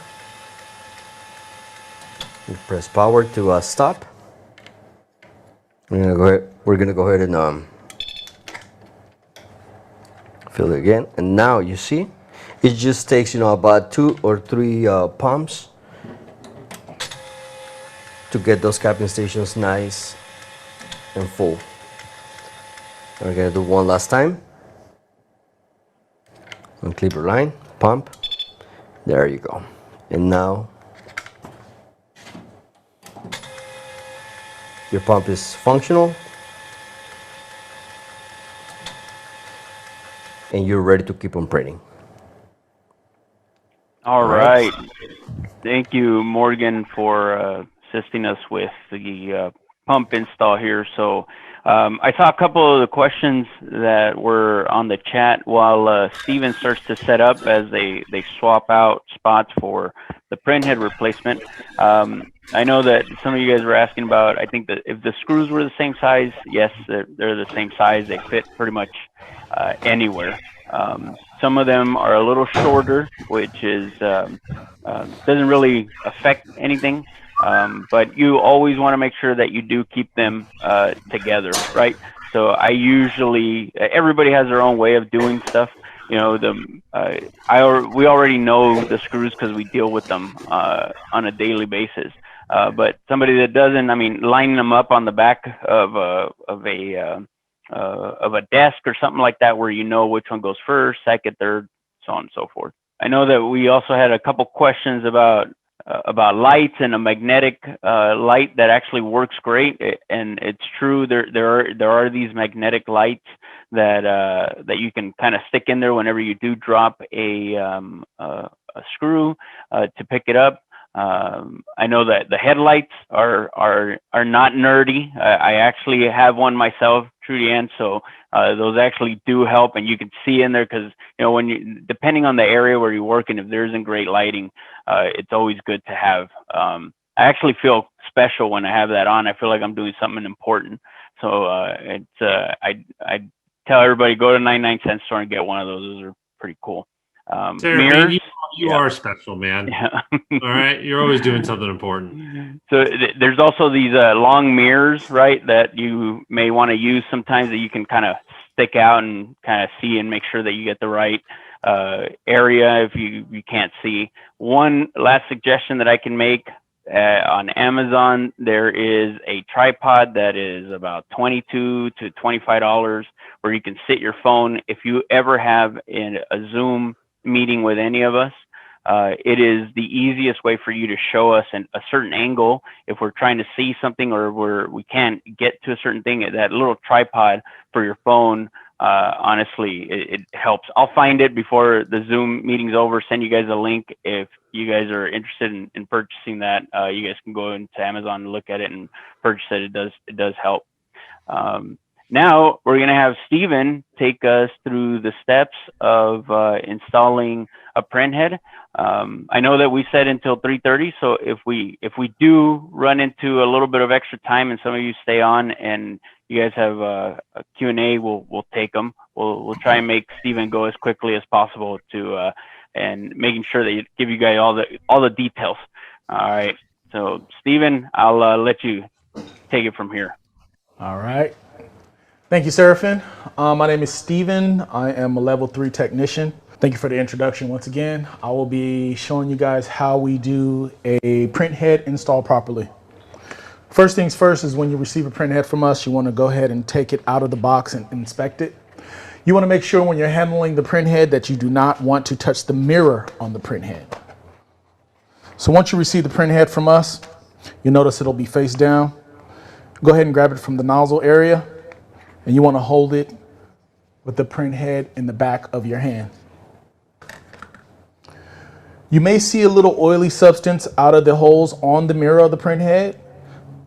You press power to stop. We're gonna go ahead and fill it again. And now you see, it just takes about 2 or 3 pumps to get those capping stations nice and full. We're gonna do one last time. Unclip your line, pump. There you go. And now your pump is functional and you're ready to keep on printing. All right. Thank you, Morgan, for assisting us with the pump install here. So I saw a couple of the questions that were on the chat while Steven starts to set up as they swap out spots for the printhead replacement. I know that some of you guys were asking about, I think that if the screws were the same size, yes, they're the same size. They fit pretty much anywhere. Some of them are a little shorter, which is doesn't really affect anything. But you always want to make sure that you do keep them together, right? So I usually, everybody has their own way of doing stuff. We already know the screws because we deal with them on a daily basis. But somebody that doesn't, I mean, lining them up on the back of a desk or something like that, where you know which one goes first, second, third, so on and so forth. I know that we also had a couple questions about lights and a magnetic light that actually works great, and it's true. There are these magnetic lights that you can kind of stick in there whenever you do drop a screw to pick it up. I know that the headlights are not nerdy. I actually have one myself, Trudy Ann, so those actually do help, and you can see in there because when you, depending on the area where you work, and if there isn't great lighting, it's always good to have. I actually feel special when I have that on. I feel like I'm doing something important. So I tell everybody, go to 99-cent store and get one of those. Those are pretty cool. Mirrors. Man, you are special, man. Yeah. All right, you're always doing something important. So there's also these long mirrors, right, that you may want to use sometimes, that you can kind of stick out and kind of see and make sure that you get the right area if you can't see. One last suggestion that I can make, on Amazon, there is a tripod that is about $22 to $25 where you can sit your phone. If you ever have a Zoom meeting with any of us, it is the easiest way for you to show us a certain angle. If we're trying to see something or we can't get to a certain thing, that little tripod for your phone, honestly, it helps. I'll find it before the Zoom meeting's over, send you guys a link. If you guys are interested in purchasing that, you guys can go into Amazon and look at it and purchase it. It does help. Now we're going to have Steven take us through the steps of installing a printhead. I know that we said until 3:30, so if we do run into a little bit of extra time and some of you stay on and you guys have a Q&A, we'll take them. We'll try and make Steven go as quickly as possible to and making sure that you give you guys all the details. All right, so Steven, I'll let you take it from here. All right. Thank you, Seraphin. My name is Steven. I am a level 3 technician. Thank you for the introduction once again. I will be showing you guys how we do a printhead install properly. First things first is when you receive a printhead from us, you want to go ahead and take it out of the box and inspect it. You want to make sure when you're handling the printhead that you do not want to touch the mirror on the printhead. So once you receive the printhead from us, you'll notice it'll be face down. Go ahead and grab it from the nozzle area, and you want to hold it with the printhead in the back of your hand. You may see a little oily substance out of the holes on the mirror of the printhead.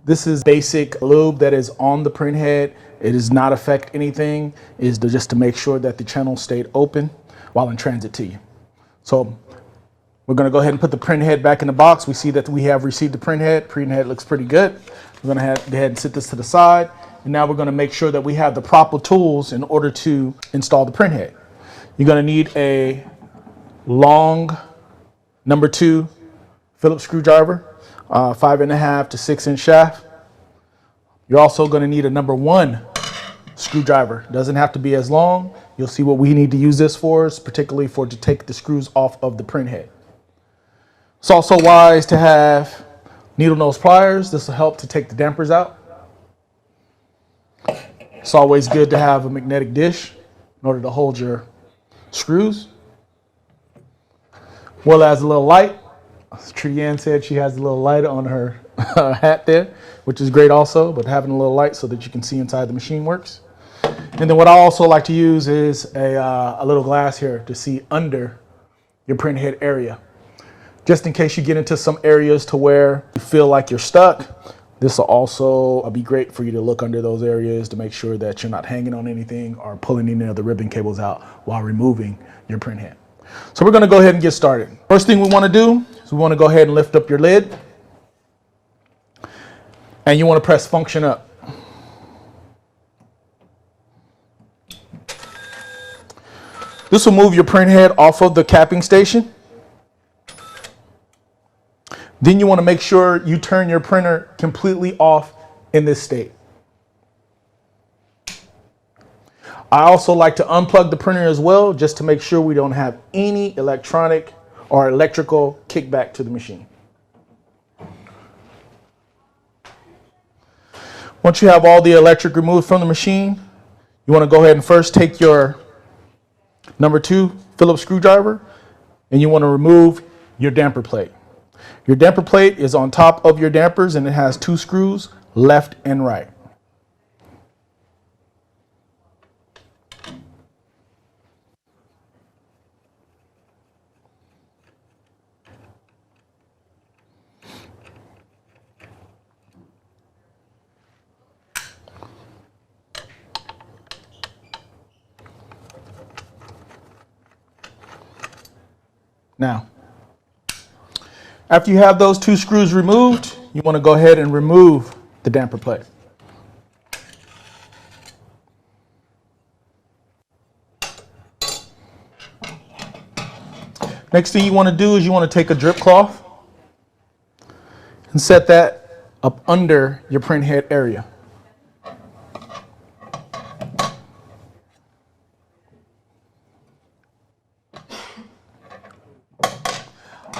This is basic lube that is on the printhead. It does not affect anything. It is just to make sure that the channel stayed open while in transit to you. So we're going to go ahead and put the printhead back in the box. We see that we have received the printhead. Printhead looks pretty good. We're going to go ahead and set this to the side. And now we're going to make sure that we have the proper tools in order to install the printhead. You're going to need a long number 2 Phillips screwdriver, 5.5 to 6-inch shaft. You're also going to need a number 1 screwdriver. Doesn't have to be as long. You'll see what we need to use this for, is particularly to take the screws off of the printhead. It's also wise to have needle nose pliers. This will help to take the dampers out. It's always good to have a magnetic dish in order to hold your screws. Well as a little light. Trudy Ann said she has a little light on her hat there, which is great also, but having a little light so that you can see inside the machine works. And then what I also like to use is a little glass here to see under your printhead area. Just in case you get into some areas to where you feel like you're stuck, this will also be great for you to look under those areas to make sure that you're not hanging on anything or pulling any of the ribbon cables out while removing your printhead. So we're going to go ahead and get started. First thing we want to do is we want to go ahead and lift up your lid. And you want to press function up. This will move your printhead off of the capping station. Then you want to make sure you turn your printer completely off in this state. I also like to unplug the printer as well, just to make sure we don't have any electronic or electrical kickback to the machine. Once you have all the electric removed from the machine, you want to go ahead and first take your number 2 Phillips screwdriver and you want to remove your damper plate. Your damper plate is on top of your dampers and it has 2 screws, left and right. Now, after you have those 2 screws removed, you want to go ahead and remove the damper plate. Next thing you want to do is you want to take a drip cloth and set that up under your print head area.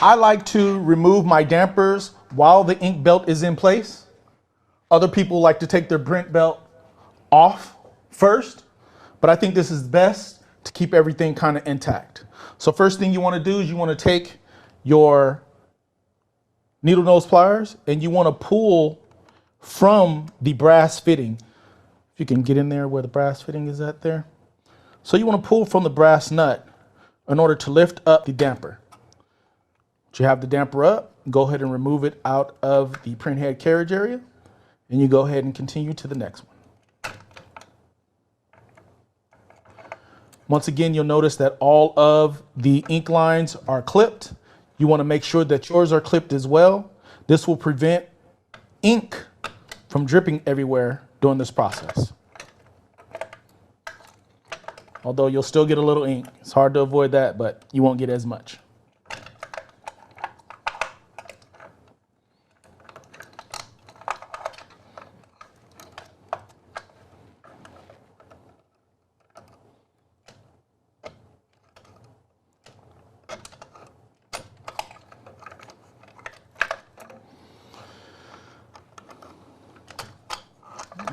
I like to remove my dampers while the ink belt is in place. Other people like to take their print belt off first, but I think this is best to keep everything kind of intact. So first thing you want to do is you want to take your needle nose pliers and you want to pull from the brass fitting. If you can get in there where the brass fitting is at there. So you want to pull from the brass nut in order to lift up the damper. Once you have the damper up, go ahead and remove it out of the print head carriage area, and you go ahead and continue to the next one. Once again, you'll notice that all of the ink lines are clipped. You want to make sure that yours are clipped as well. This will prevent ink from dripping everywhere during this process. Although you'll still get a little ink. It's hard to avoid that, but you won't get as much.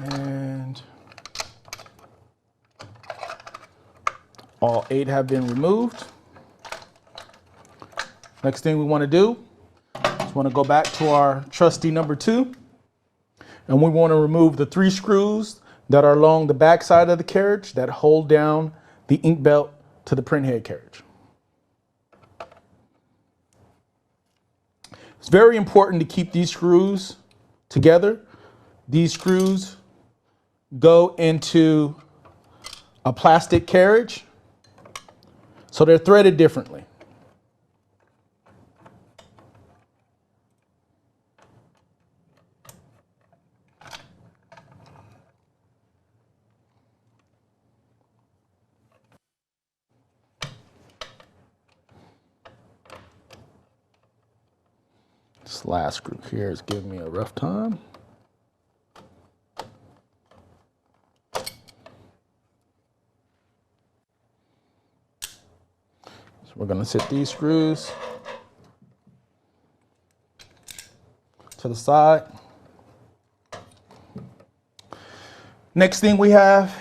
And all 8 have been removed. Next thing we want to do is want to go back to our trusty number 2, and we want to remove the 3 screws that are along the back side of the carriage that hold down the ink belt to the print head carriage. It's very important to keep these screws together. These screws go into a plastic carriage, so they're threaded differently. This last screw here is giving me a rough time. So we're going to set these screws to the side. Next thing we have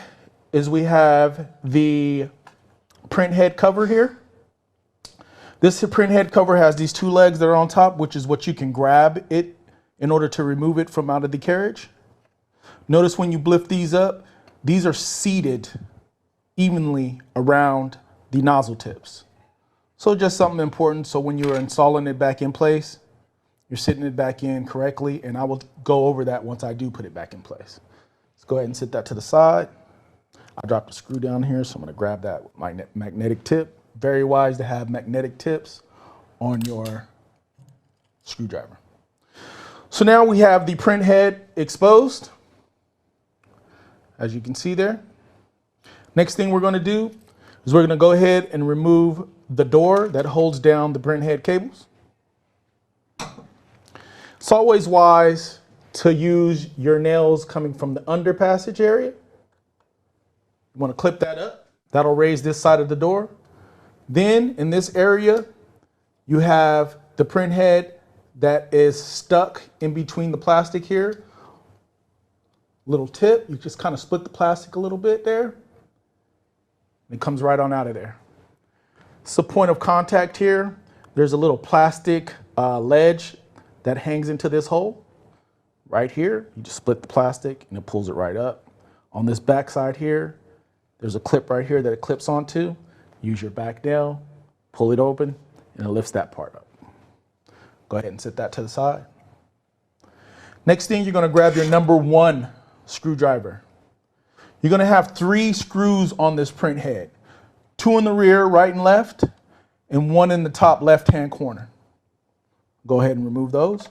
is we have the print head cover here. This print head cover has these 2 legs that are on top, which is what you can grab it in order to remove it from out of the carriage. Notice when you lift these up, these are seated evenly around the nozzle tips. So just something important, so when you're installing it back in place, you're sitting it back in correctly, and I will go over that once I do put it back in place. Let's go ahead and set that to the side. I dropped a screw down here, so I'm going to grab that with my magnetic tip. Very wise to have magnetic tips on your screwdriver. So now we have the print head exposed, as you can see there. Next thing we're going to do is we're going to go ahead and remove the door that holds down the print head cables. It's always wise to use your nails coming from the under passage area. You want to clip that up. That'll raise this side of the door. Then in this area, you have the print head that is stuck in between the plastic here. Little tip, you just kind of split the plastic a little bit there. It comes right on out of there. It's a point of contact here. There's a little plastic ledge that hangs into this hole. Right here, you just split the plastic and it pulls it right up. On this back side here, there's a clip right here that it clips onto. Use your back nail, pull it open, and it lifts that part up. Go ahead and set that to the side. Next thing, you're going to grab your number 1 screwdriver. You're going to have 3 screws on this print head. 2 in the rear, right and left, and 1 in the top left-hand corner. Go ahead and remove those.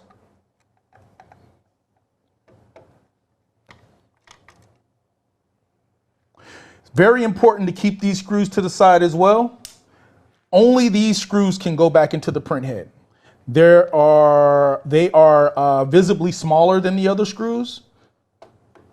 Very important to keep these screws to the side as well. Only these screws can go back into the print head. They are visibly smaller than the other screws,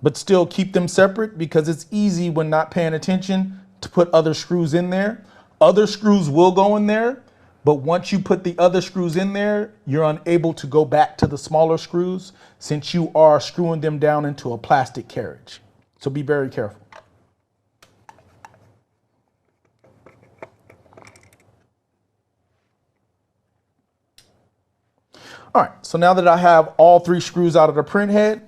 but still keep them separate because it's easy when not paying attention to put other screws in there. Other screws will go in there, but once you put the other screws in there, you're unable to go back to the smaller screws since you are screwing them down into a plastic carriage. So be very careful. All right, so now that I have all 3 screws out of the print head,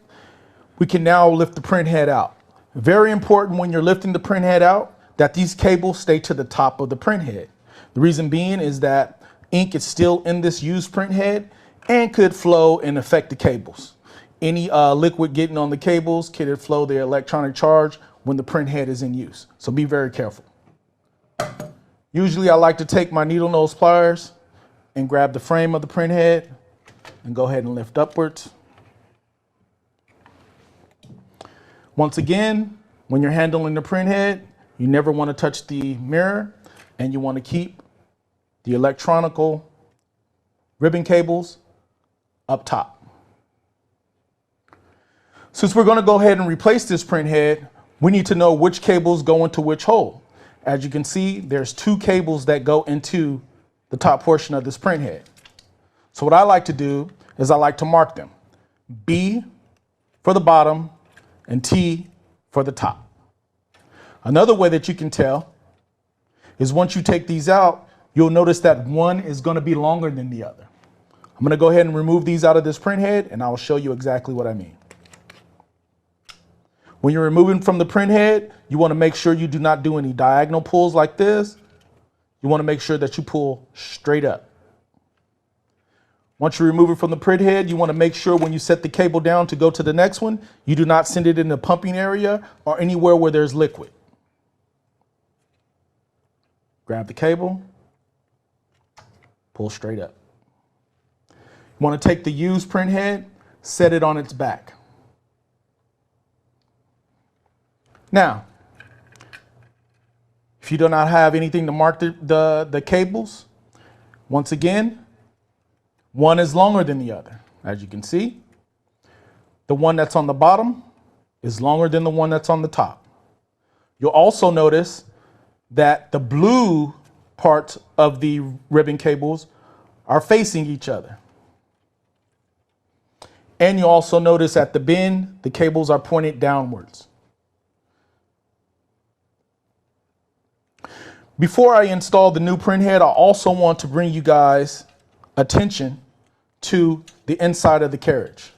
we can now lift the print head out. Very important when you're lifting the print head out that these cables stay to the top of the print head. The reason being is that ink is still in this used print head and could flow and affect the cables. Any liquid getting on the cables could flow the electronic charge when the print head is in use. So be very careful. Usually I like to take my needle nose pliers and grab the frame of the print head and go ahead and lift upwards. Once again, when you're handling the print head, you never want to touch the mirror and you want to keep the electronical ribbon cables up top. Since we're going to go ahead and replace this print head, we need to know which cables go into which hole. As you can see, there's 2 cables that go into the top portion of this print head. So what I like to do is I like to mark them. B for the bottom and T for the top. Another way that you can tell is once you take these out, you'll notice that one is going to be longer than the other. I'm going to go ahead and remove these out of this print head and I will show you exactly what I mean. When you're removing from the print head, you want to make sure you do not do any diagonal pulls like this. You want to make sure that you pull straight up. Once you remove it from the print head, you want to make sure when you set the cable down to go to the next one, you do not send it in the pumping area or anywhere where there's liquid. Grab the cable, pull straight up. You want to take the used print head, set it on its back. Now, if you do not have anything to mark the cables, once again, one is longer than the other. As you can see, the one that's on the bottom is longer than the one that's on the top. You'll also notice that the blue parts of the ribbon cables are facing each other. And you also notice at the bend, the cables are pointed downwards. Before I install the new print head, I also want to bring you guys attention to the inside of the carriage.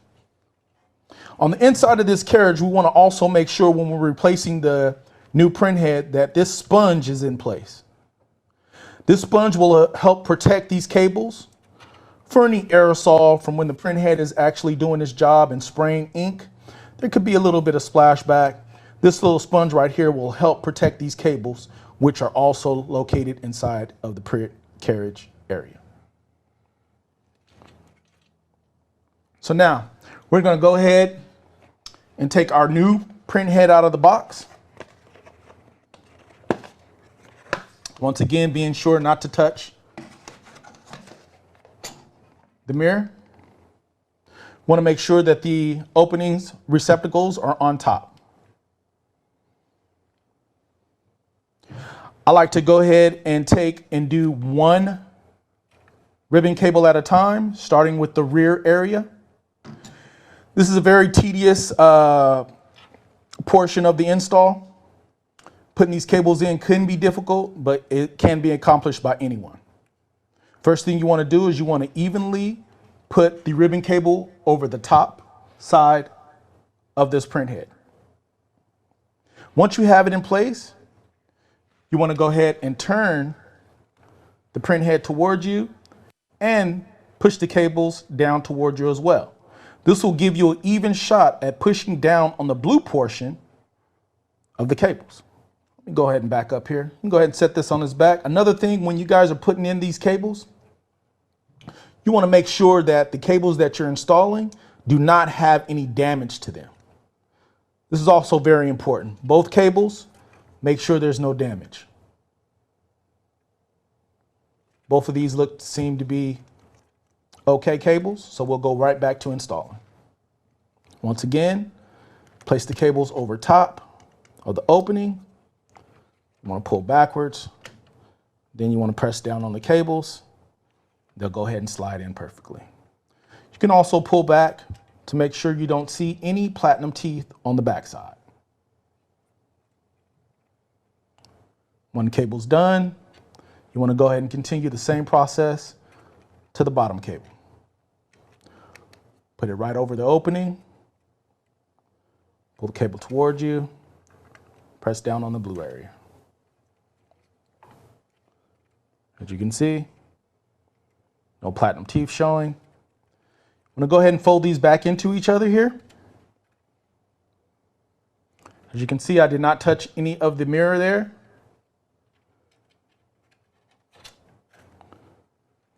On the inside of this carriage, we want to also make sure when we're replacing the new print head that this sponge is in place. This sponge will help protect these cables for any aerosol from when the print head is actually doing its job and spraying ink. There could be a little bit of splashback. This little sponge right here will help protect these cables, which are also located inside of the print carriage area. So now we're going to go ahead and take our new print head out of the box. Once again, being sure not to touch the mirror. Want to make sure that the openings receptacles are on top. I like to go ahead and take and do one ribbon cable at a time, starting with the rear area. This is a very tedious portion of the install. Putting these cables in can be difficult, but it can be accomplished by anyone. First thing you want to do is you want to evenly put the ribbon cable over the top side of this print head. Once you have it in place, you want to go ahead and turn the print head towards you and push the cables down towards you as well. This will give you an even shot at pushing down on the blue portion of the cables. Let me go ahead and back up here. You can go ahead and set this on its back. Another thing, when you guys are putting in these cables, you want to make sure that the cables that you're installing do not have any damage to them. This is also very important. Both cables make sure there's no damage. Both of these seem to be okay cables, so we'll go right back to installing. Once again, place the cables over top of the opening. You want to pull backwards. Then you want to press down on the cables. They'll go ahead and slide in perfectly. You can also pull back to make sure you don't see any platinum teeth on the backside. When the cable's done, you want to go ahead and continue the same process to the bottom cable. Put it right over the opening. Pull the cable towards you. Press down on the blue area. As you can see, no platinum teeth showing. I'm going to go ahead and fold these back into each other here. As you can see, I did not touch any of the mirror there.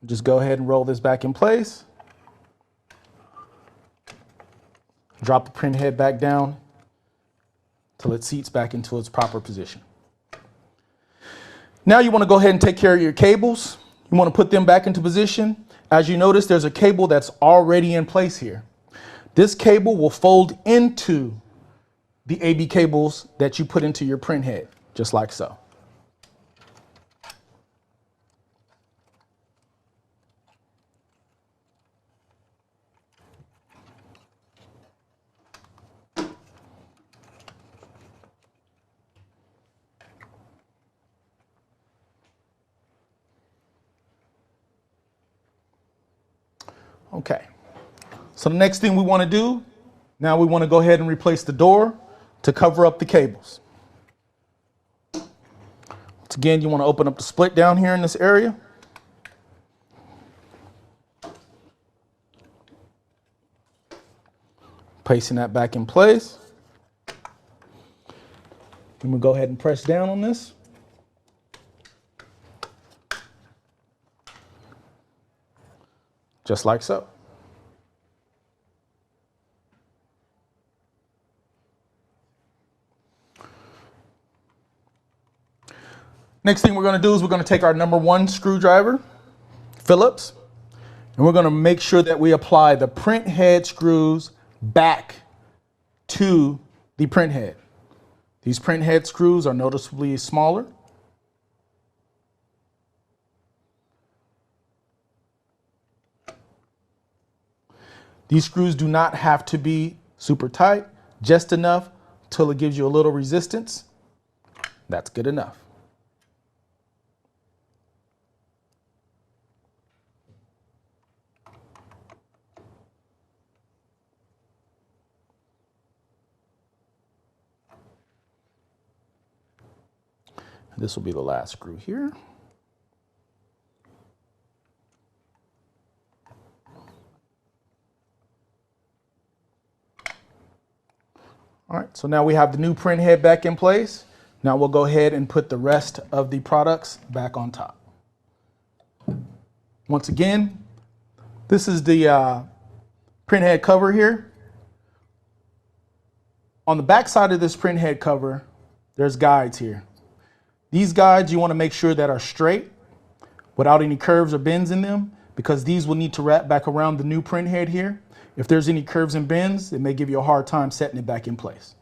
Just go ahead and roll this back in place. Drop the print head back down till it seats back into its proper position. Now you want to go ahead and take care of your cables. You want to put them back into position. As you notice, there's a cable that's already in place here. This cable will fold into the AB cables that you put into your print head, just like so. Okay, so the next thing we want to do, now we want to go ahead and replace the door to cover up the cables. Once again, you want to open up the split down here in this area. Placing that back in place. Then we'll go ahead and press down on this. Just like so. Next thing we're going to do is we're going to take our #1 screwdriver, Phillips, and we're going to make sure that we apply the print head screws back to the print head. These print head screws are noticeably smaller. These screws do not have to be super tight, just enough till it gives you a little resistance. That's good enough. This will be the last screw here. All right, so now we have the new print head back in place. Now we'll go ahead and put the rest of the products back on top. Once again, this is the print head cover here. On the back side of this print head cover, there's guides here. These guides you want to make sure that are straight without any curves or bends in them, because these will need to wrap back around the new print head here. If there's any curves and bends, it may give you a hard time setting it back in place.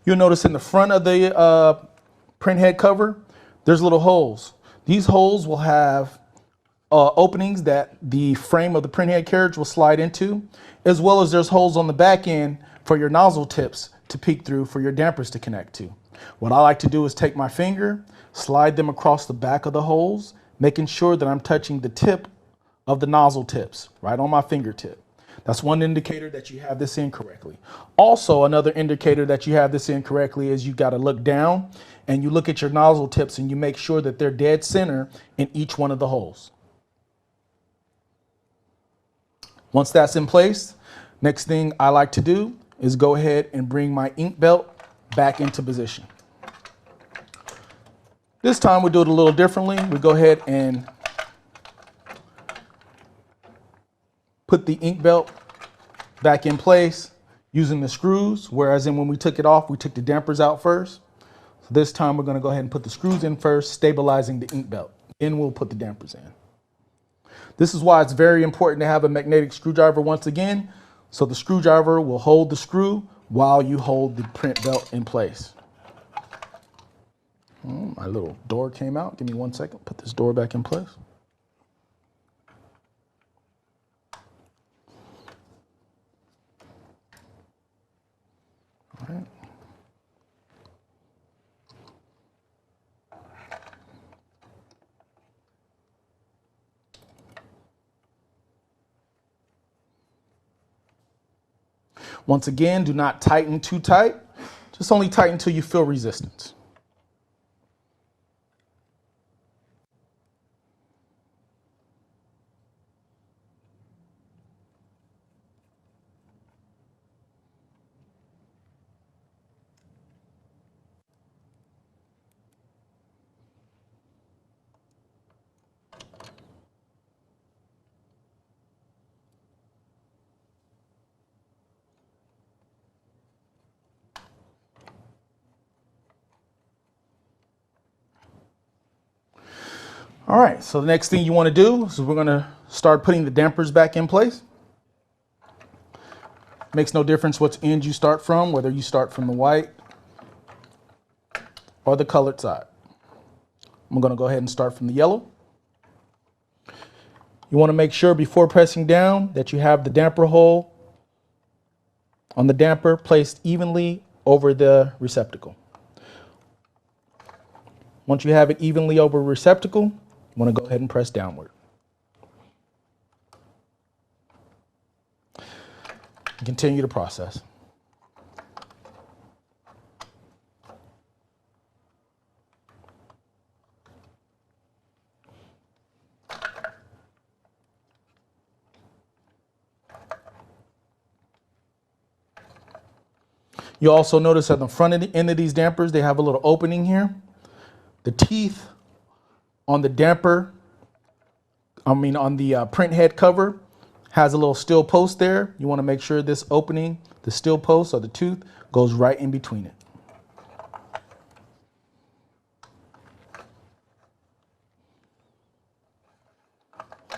You'll notice in the front of the print head cover, there's little holes. These holes will have openings that the frame of the print head carriage will slide into, as well as there's holes on the back end for your nozzle tips to peek through for your dampers to connect to. What I like to do is take my finger, slide them across the back of the holes, making sure that I'm touching the tip of the nozzle tips right on my fingertip. That's one indicator that you have this in correctly. Also, another indicator that you have this in correctly is you got to look down and you look at your nozzle tips and you make sure that they're dead center in each one of the holes. Once that's in place, next thing I like to do is go ahead and bring my ink belt back into position. This time we'll do it a little differently. We go ahead and put the ink belt back in place using the screws, whereas when we took it off, we took the dampers out first. So this time we're going to go ahead and put the screws in first, stabilizing the ink belt. Then we'll put the dampers in. This is why it's very important to have a magnetic screwdriver once again. So the screwdriver will hold the screw while you hold the print belt in place. Oh, my little door came out. Give me 1 second. Put this door back in place. All right. Once again, do not tighten too tight. Just only tighten until you feel resistance. All right, so the next thing you want to do is we're going to start putting the dampers back in place. Makes no difference which end you start from, whether you start from the white or the colored side. I'm going to go ahead and start from the yellow. You want to make sure before pressing down that you have the damper hole on the damper placed evenly over the receptacle. Once you have it evenly over the receptacle, you want to go ahead and press downward. Continue the process. You also notice at the front of the end of these dampers, they have a little opening here. The teeth on the damper, on the Printhead cover, has a little steel post there. You want to make sure this opening, the steel post or the tooth, goes right in between it.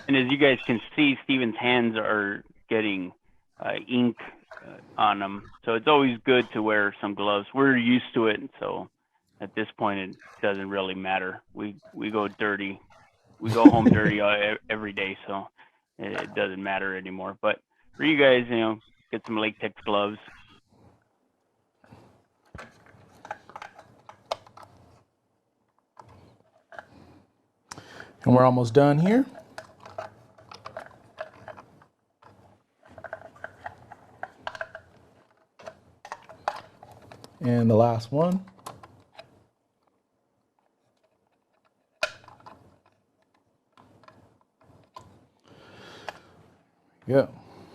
And as you guys can see, Steven's hands are getting ink on them. So it's always good to wear some gloves. We're used to it, so at this point it doesn't really matter. We go dirty. We go home dirty every day, so it doesn't matter anymore. But for you guys, get some latex gloves. And we're almost done here. And the last one. Yeah,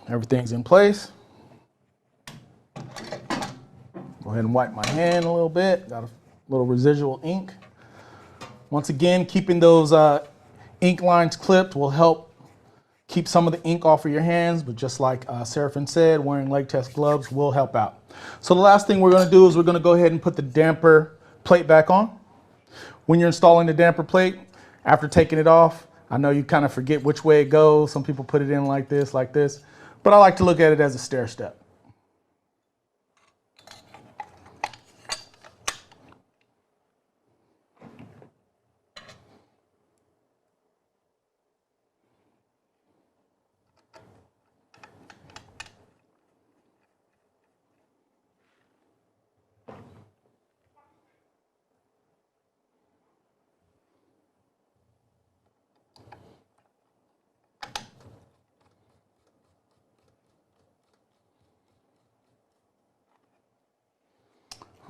everything's in place. Go ahead and wipe my hand a little bit. Got a little residual ink. Once again, keeping those ink lines clipped will help keep some of the ink off of your hands, but just like Seraphin said, wearing latex gloves will help out. So the last thing we're going to do is we're going to go ahead and put the damper plate back on. When you're installing the damper plate, after taking it off, I know you kind of forget which way it goes. Some people put it in like this, but I like to look at it as a stair step.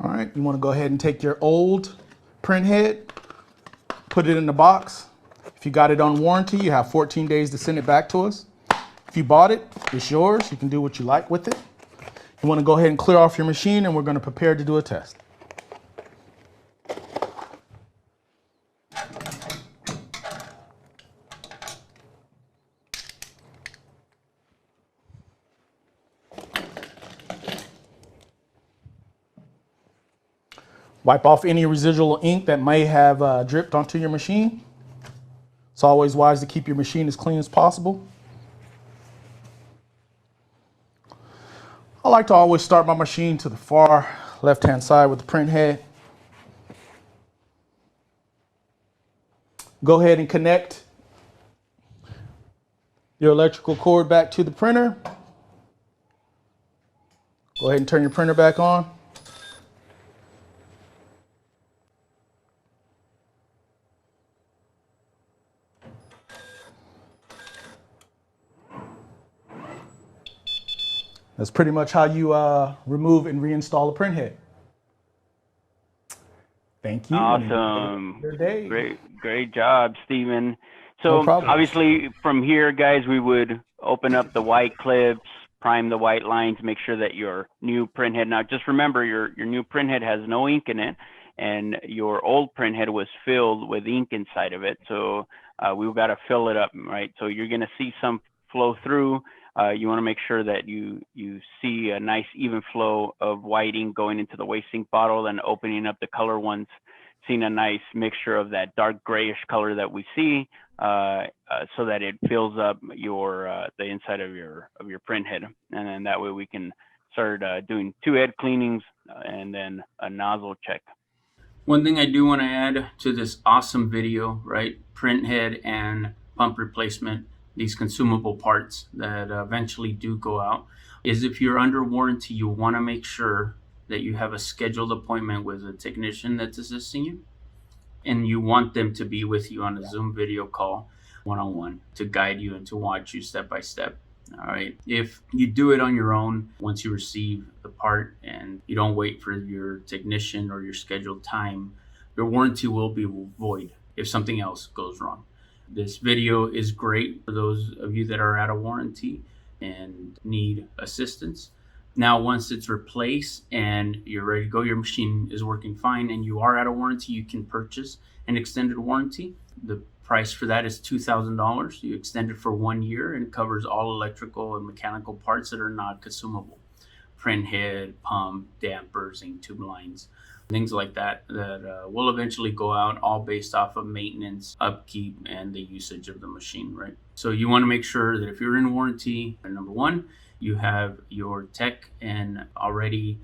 All right, you want to go ahead and take your old Printhead, put it in the box. If you got it on warranty, you have 14 days to send it back to us. If you bought it, it's yours. You can do what you like with it. You want to go ahead and clear off your machine, and we're going to prepare to do a test. Wipe off any residual ink that may have dripped onto your machine. It's always wise to keep your machine as clean as possible. I like to always start my machine to the far left-hand side with the print head. Go ahead and connect your electrical cord back to the printer. Go ahead and turn your printer back on. That's pretty much how you remove and reinstall a print head. Thank you. Awesome. Your day. Great job, Stephen. So No problem. obviously from here, guys, we would open up the white clips, prime the white lines, make sure that your new print head, now just remember your new print head has no ink in it, and your old print head was filled with ink inside of it. So we've got to fill it up, right? So you're gonna see some flow through. You want to make sure that you see a nice even flow of white ink going into the waste ink bottle, and opening up the color ones, seeing a nice mixture of that dark grayish color that we see, so that it fills up your the inside of your print head, and then that way we can start doing 2 head cleanings and then a nozzle check. One thing I do want to add to this awesome video, right? Print head and pump replacement, these consumable parts that eventually do go out, is if you're under warranty, you want to make sure that you have a scheduled appointment with a technician that's assisting you, and you want them to be with you on a Zoom video call one-on-one to guide you and to watch you step by step. All right. If you do it on your own, once you receive the part and you don't wait for your technician or your scheduled time, your warranty will be void if something else goes wrong. This video is great for those of you that are out of warranty and need assistance. Now, once it's replaced and you're ready to go, your machine is working fine and you are out of warranty, you can purchase an extended warranty. The price for that is $2,000. You extend it for 1 year and covers all electrical and mechanical parts that are not consumable. Print head, pump, dampers, ink tube lines, things like that will eventually go out, all based off of maintenance, upkeep, and the usage of the machine, right? So you want to make sure that if you're in warranty, number one, you have your tech and already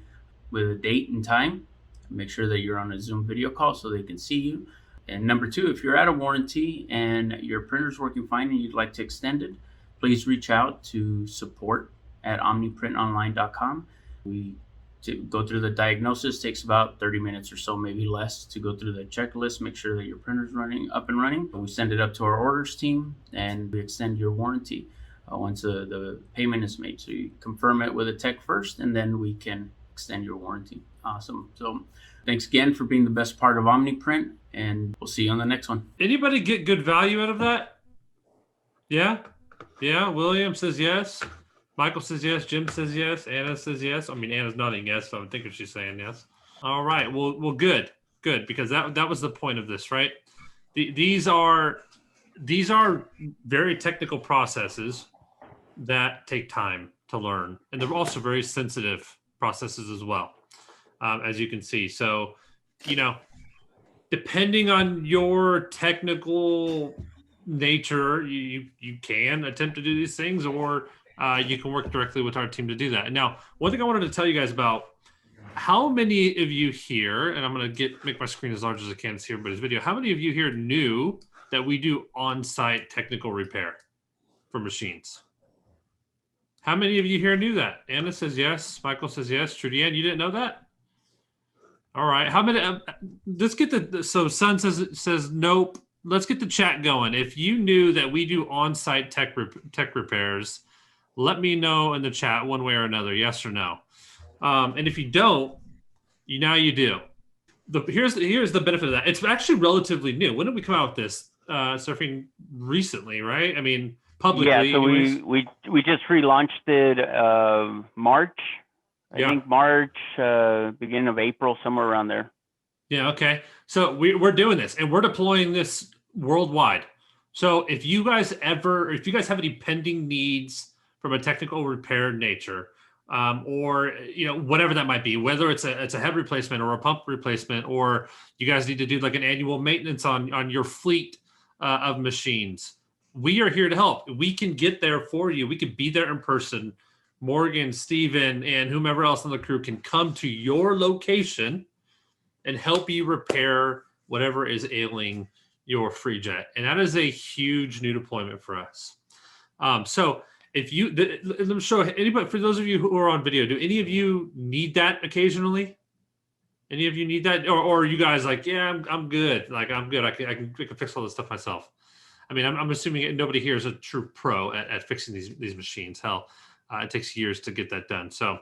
with a date and time. Make sure that you're on a Zoom video call so they can see you. And number two, if you're out of warranty and your printer's working fine and you'd like to extend it, please reach out to support@omniprintonline.com. To go through the diagnosis takes about 30 minutes or so, maybe less, to go through the checklist, make sure that your printer's up and running. We send it up to our orders team and we extend your warranty once the payment is made. So you confirm it with a tech first, and then we can extend your warranty. Awesome. So thanks again for being the best part of OmniPrint, and we'll see you on the next one. Anybody get good value out of that? Yeah? Yeah, William says yes. Michael says yes. Jim says yes. Anna says yes. I mean, Anna's nodding yes, so I'm thinking she's saying yes. All right. Well, good, because that was the point of this, right? These are very technical processes that take time to learn, and they're also very sensitive processes as well, as you can see. So, depending on your technical nature, you can attempt to do these things, or you can work directly with our team to do that. And now, one thing I wanted to tell you guys about, how many of you here, and I'm going to make my screen as large as I can to see everybody's video, how many of you here knew that we do on-site technical repair for machines? How many of you here knew that? Anna says yes. Michael says yes. Trudy Ann, you didn't know that? All right. How many? Let's get so Sun says nope. Let's get the chat going. If you knew that we do on-site tech repairs, let me know in the chat one way or another, yes or no. And if you don't, now you do. Here's the benefit of that. It's actually relatively new. When did we come out with this? Surfing recently, right? I mean, publicly. Yeah, so anyways. we just relaunched it March. I think March, beginning of April, somewhere around there. Yeah, okay. So we're doing this, and we're deploying this worldwide. So if you guys have any pending needs from a technical repair nature, or whatever that might be, whether it's a head replacement or a pump replacement, or you guys need to do like an annual maintenance on your fleet of machines. We are here to help. We can get there for you. We could be there in person. Morgan, Steven, and whomever else on the crew can come to your location and help you repair whatever is ailing your FreeJet. And that is a huge new deployment for us. So if you, let me show anybody, for those of you who are on video, do any of you need that occasionally? Any of you need that? Or are you guys like, yeah, I'm good. Like, I'm good. I can fix all this stuff myself. I mean, I'm assuming nobody here is a true pro at fixing these machines. Hell, it takes years to get that done. So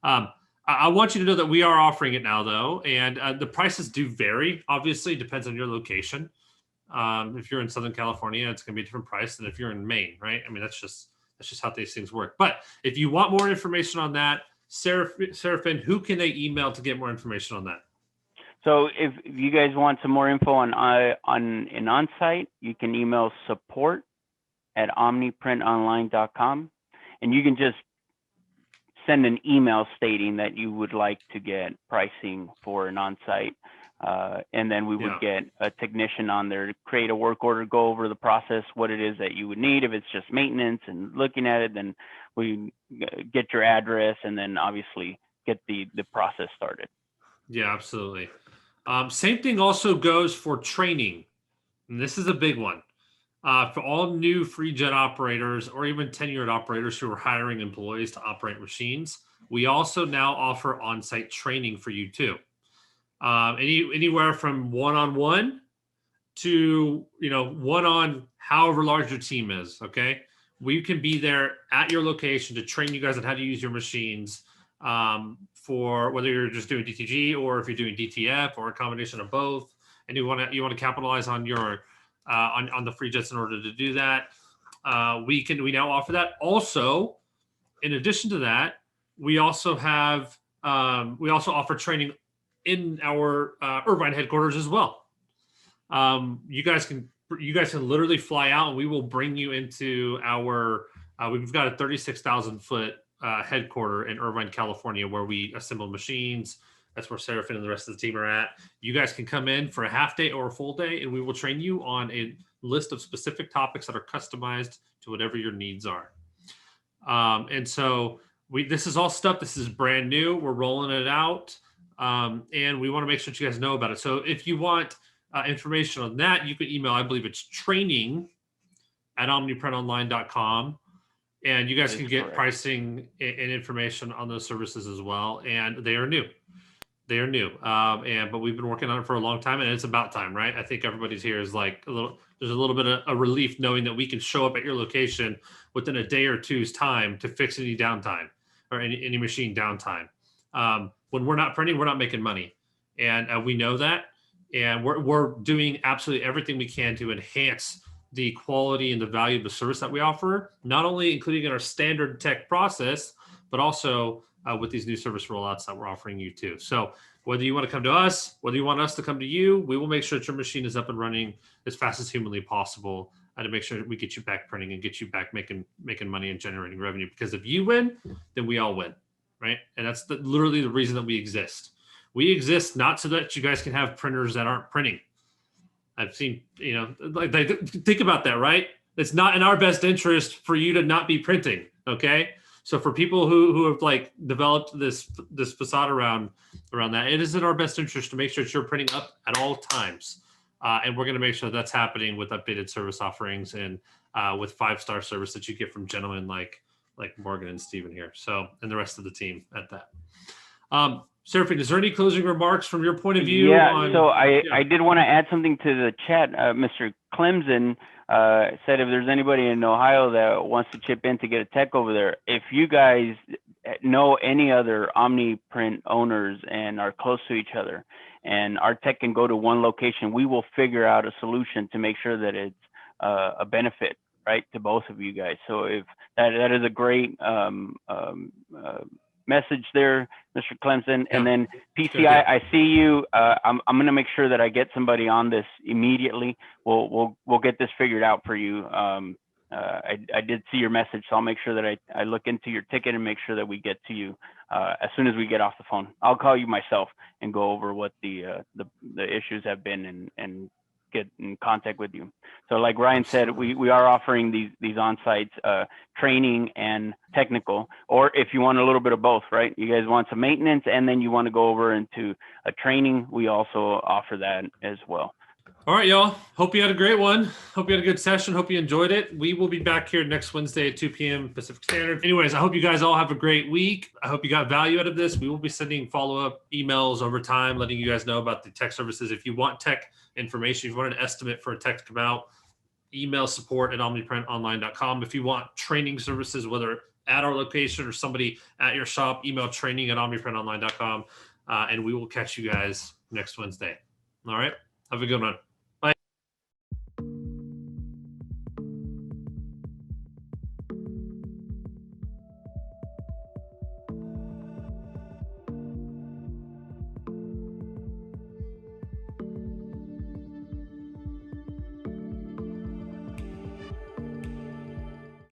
I want you to know that we are offering it now, though. And the prices do vary. Obviously, it depends on your location. If you're in Southern California, it's going to be a different price than if you're in Maine, right? I mean, that's just how these things work. But if you want more information on that, Seraphin, who can they email to get more information on that? So if you guys want some more info on an on-site, you can email support@omniprintonline.com, and you can just send an email stating that you would like to get pricing for an on-site. And then we would get a technician on there to create a work order, go over the process, what it is that you would need. If it's just maintenance and looking at it, then we get your address and then obviously get the process started. Yeah, absolutely. Same thing also goes for training. And this is a big one. For all new FreeJet operators or even tenured operators who are hiring employees to operate machines, we also now offer on-site training for you too. Anywhere from one-on-one to one on however large your team is. Okay, we can be there at your location to train you guys on how to use your machines, for whether you're just doing DTG or if you're doing DTF or a combination of both, and you want to capitalize on your on the FreeJets in order to do that. We now offer that. Also, in addition to that, we also offer training in our Irvine headquarters as well. You guys can literally fly out, and we will bring you into our. We've got a 36,000 foot headquarter in Irvine, California, where we assemble machines. That's where Seraphin and the rest of the team are at. You guys can come in for a half day or a full day, and we will train you on a list of specific topics that are customized to whatever your needs are. And so this is all stuff. This is brand new. We're rolling it out. And we want to make sure that you guys know about it. So if you want information on that, you can email, I believe it's training@omniprintonline.com. And you guys can get pricing and information on those services as well. And they are new. But we've been working on it for a long time, and it's about time, right? I think everybody's here is like there's a little bit of a relief knowing that we can show up at your location within a day or two's time to fix any downtime or any machine downtime. When we're not printing, we're not making money. And we know that. And we're doing absolutely everything we can to enhance the quality and the value of the service that we offer, not only including in our standard tech process, but also with these new service rollouts that we're offering you too. So whether you want to come to us, whether you want us to come to you, we will make sure that your machine is up and running as fast as humanly possible to make sure that we get you back printing and get you back making money and generating revenue. Because if you win, then we all win, right? And that's literally the reason that we exist. We exist not so that you guys can have printers that aren't printing. I've seen, think about that, right? It's not in our best interest for you to not be printing, okay? So for people who have like developed this facade around that, it is in our best interest to make sure that you're printing up at all times. And we're going to make sure that's happening with updated service offerings and with 5-star service that you get from gentlemen like Morgan and Steven here. So, and the rest of the team at that. Seraphin, is there any closing remarks from your point of view? Yeah, I did want to add something to the chat. Mr. Clemson said if there's anybody in Ohio that wants to chip in to get a tech over there, if you guys know any other OmniPrint owners and are close to each other, and our tech can go to one location, we will figure out a solution to make sure that it's a benefit, right, to both of you guys. So if that is a great message there, Mr. Clemson. And then PCI, I see you. I'm going to make sure that I get somebody on this immediately. We'll get this figured out for you I did see your message, so I'll make sure that I look into your ticket and make sure that we get to you as soon as we get off the phone. I'll call you myself and go over what the issues have been and get in contact with you. So like Ryan said, we are offering these on-site training and technical, or if you want a little bit of both, right? You guys want some maintenance and then you want to go over into a training, we also offer that as well. All right, y'all. Hope you had a great one. Hope you had a good session. Hope you enjoyed it. We will be back here next Wednesday at 2 p.m. Pacific Standard. Anyways, I hope you guys all have a great week. I hope you got value out of this. We will be sending follow-up emails over time, letting you guys know about the tech services. If you want tech information, if you want an estimate for a tech to come out, email support@omniprintonline.com. If you want training services, whether at our location or somebody at your shop, email training@omniprintonline.com. And we will catch you guys next Wednesday. All right. Have a good one.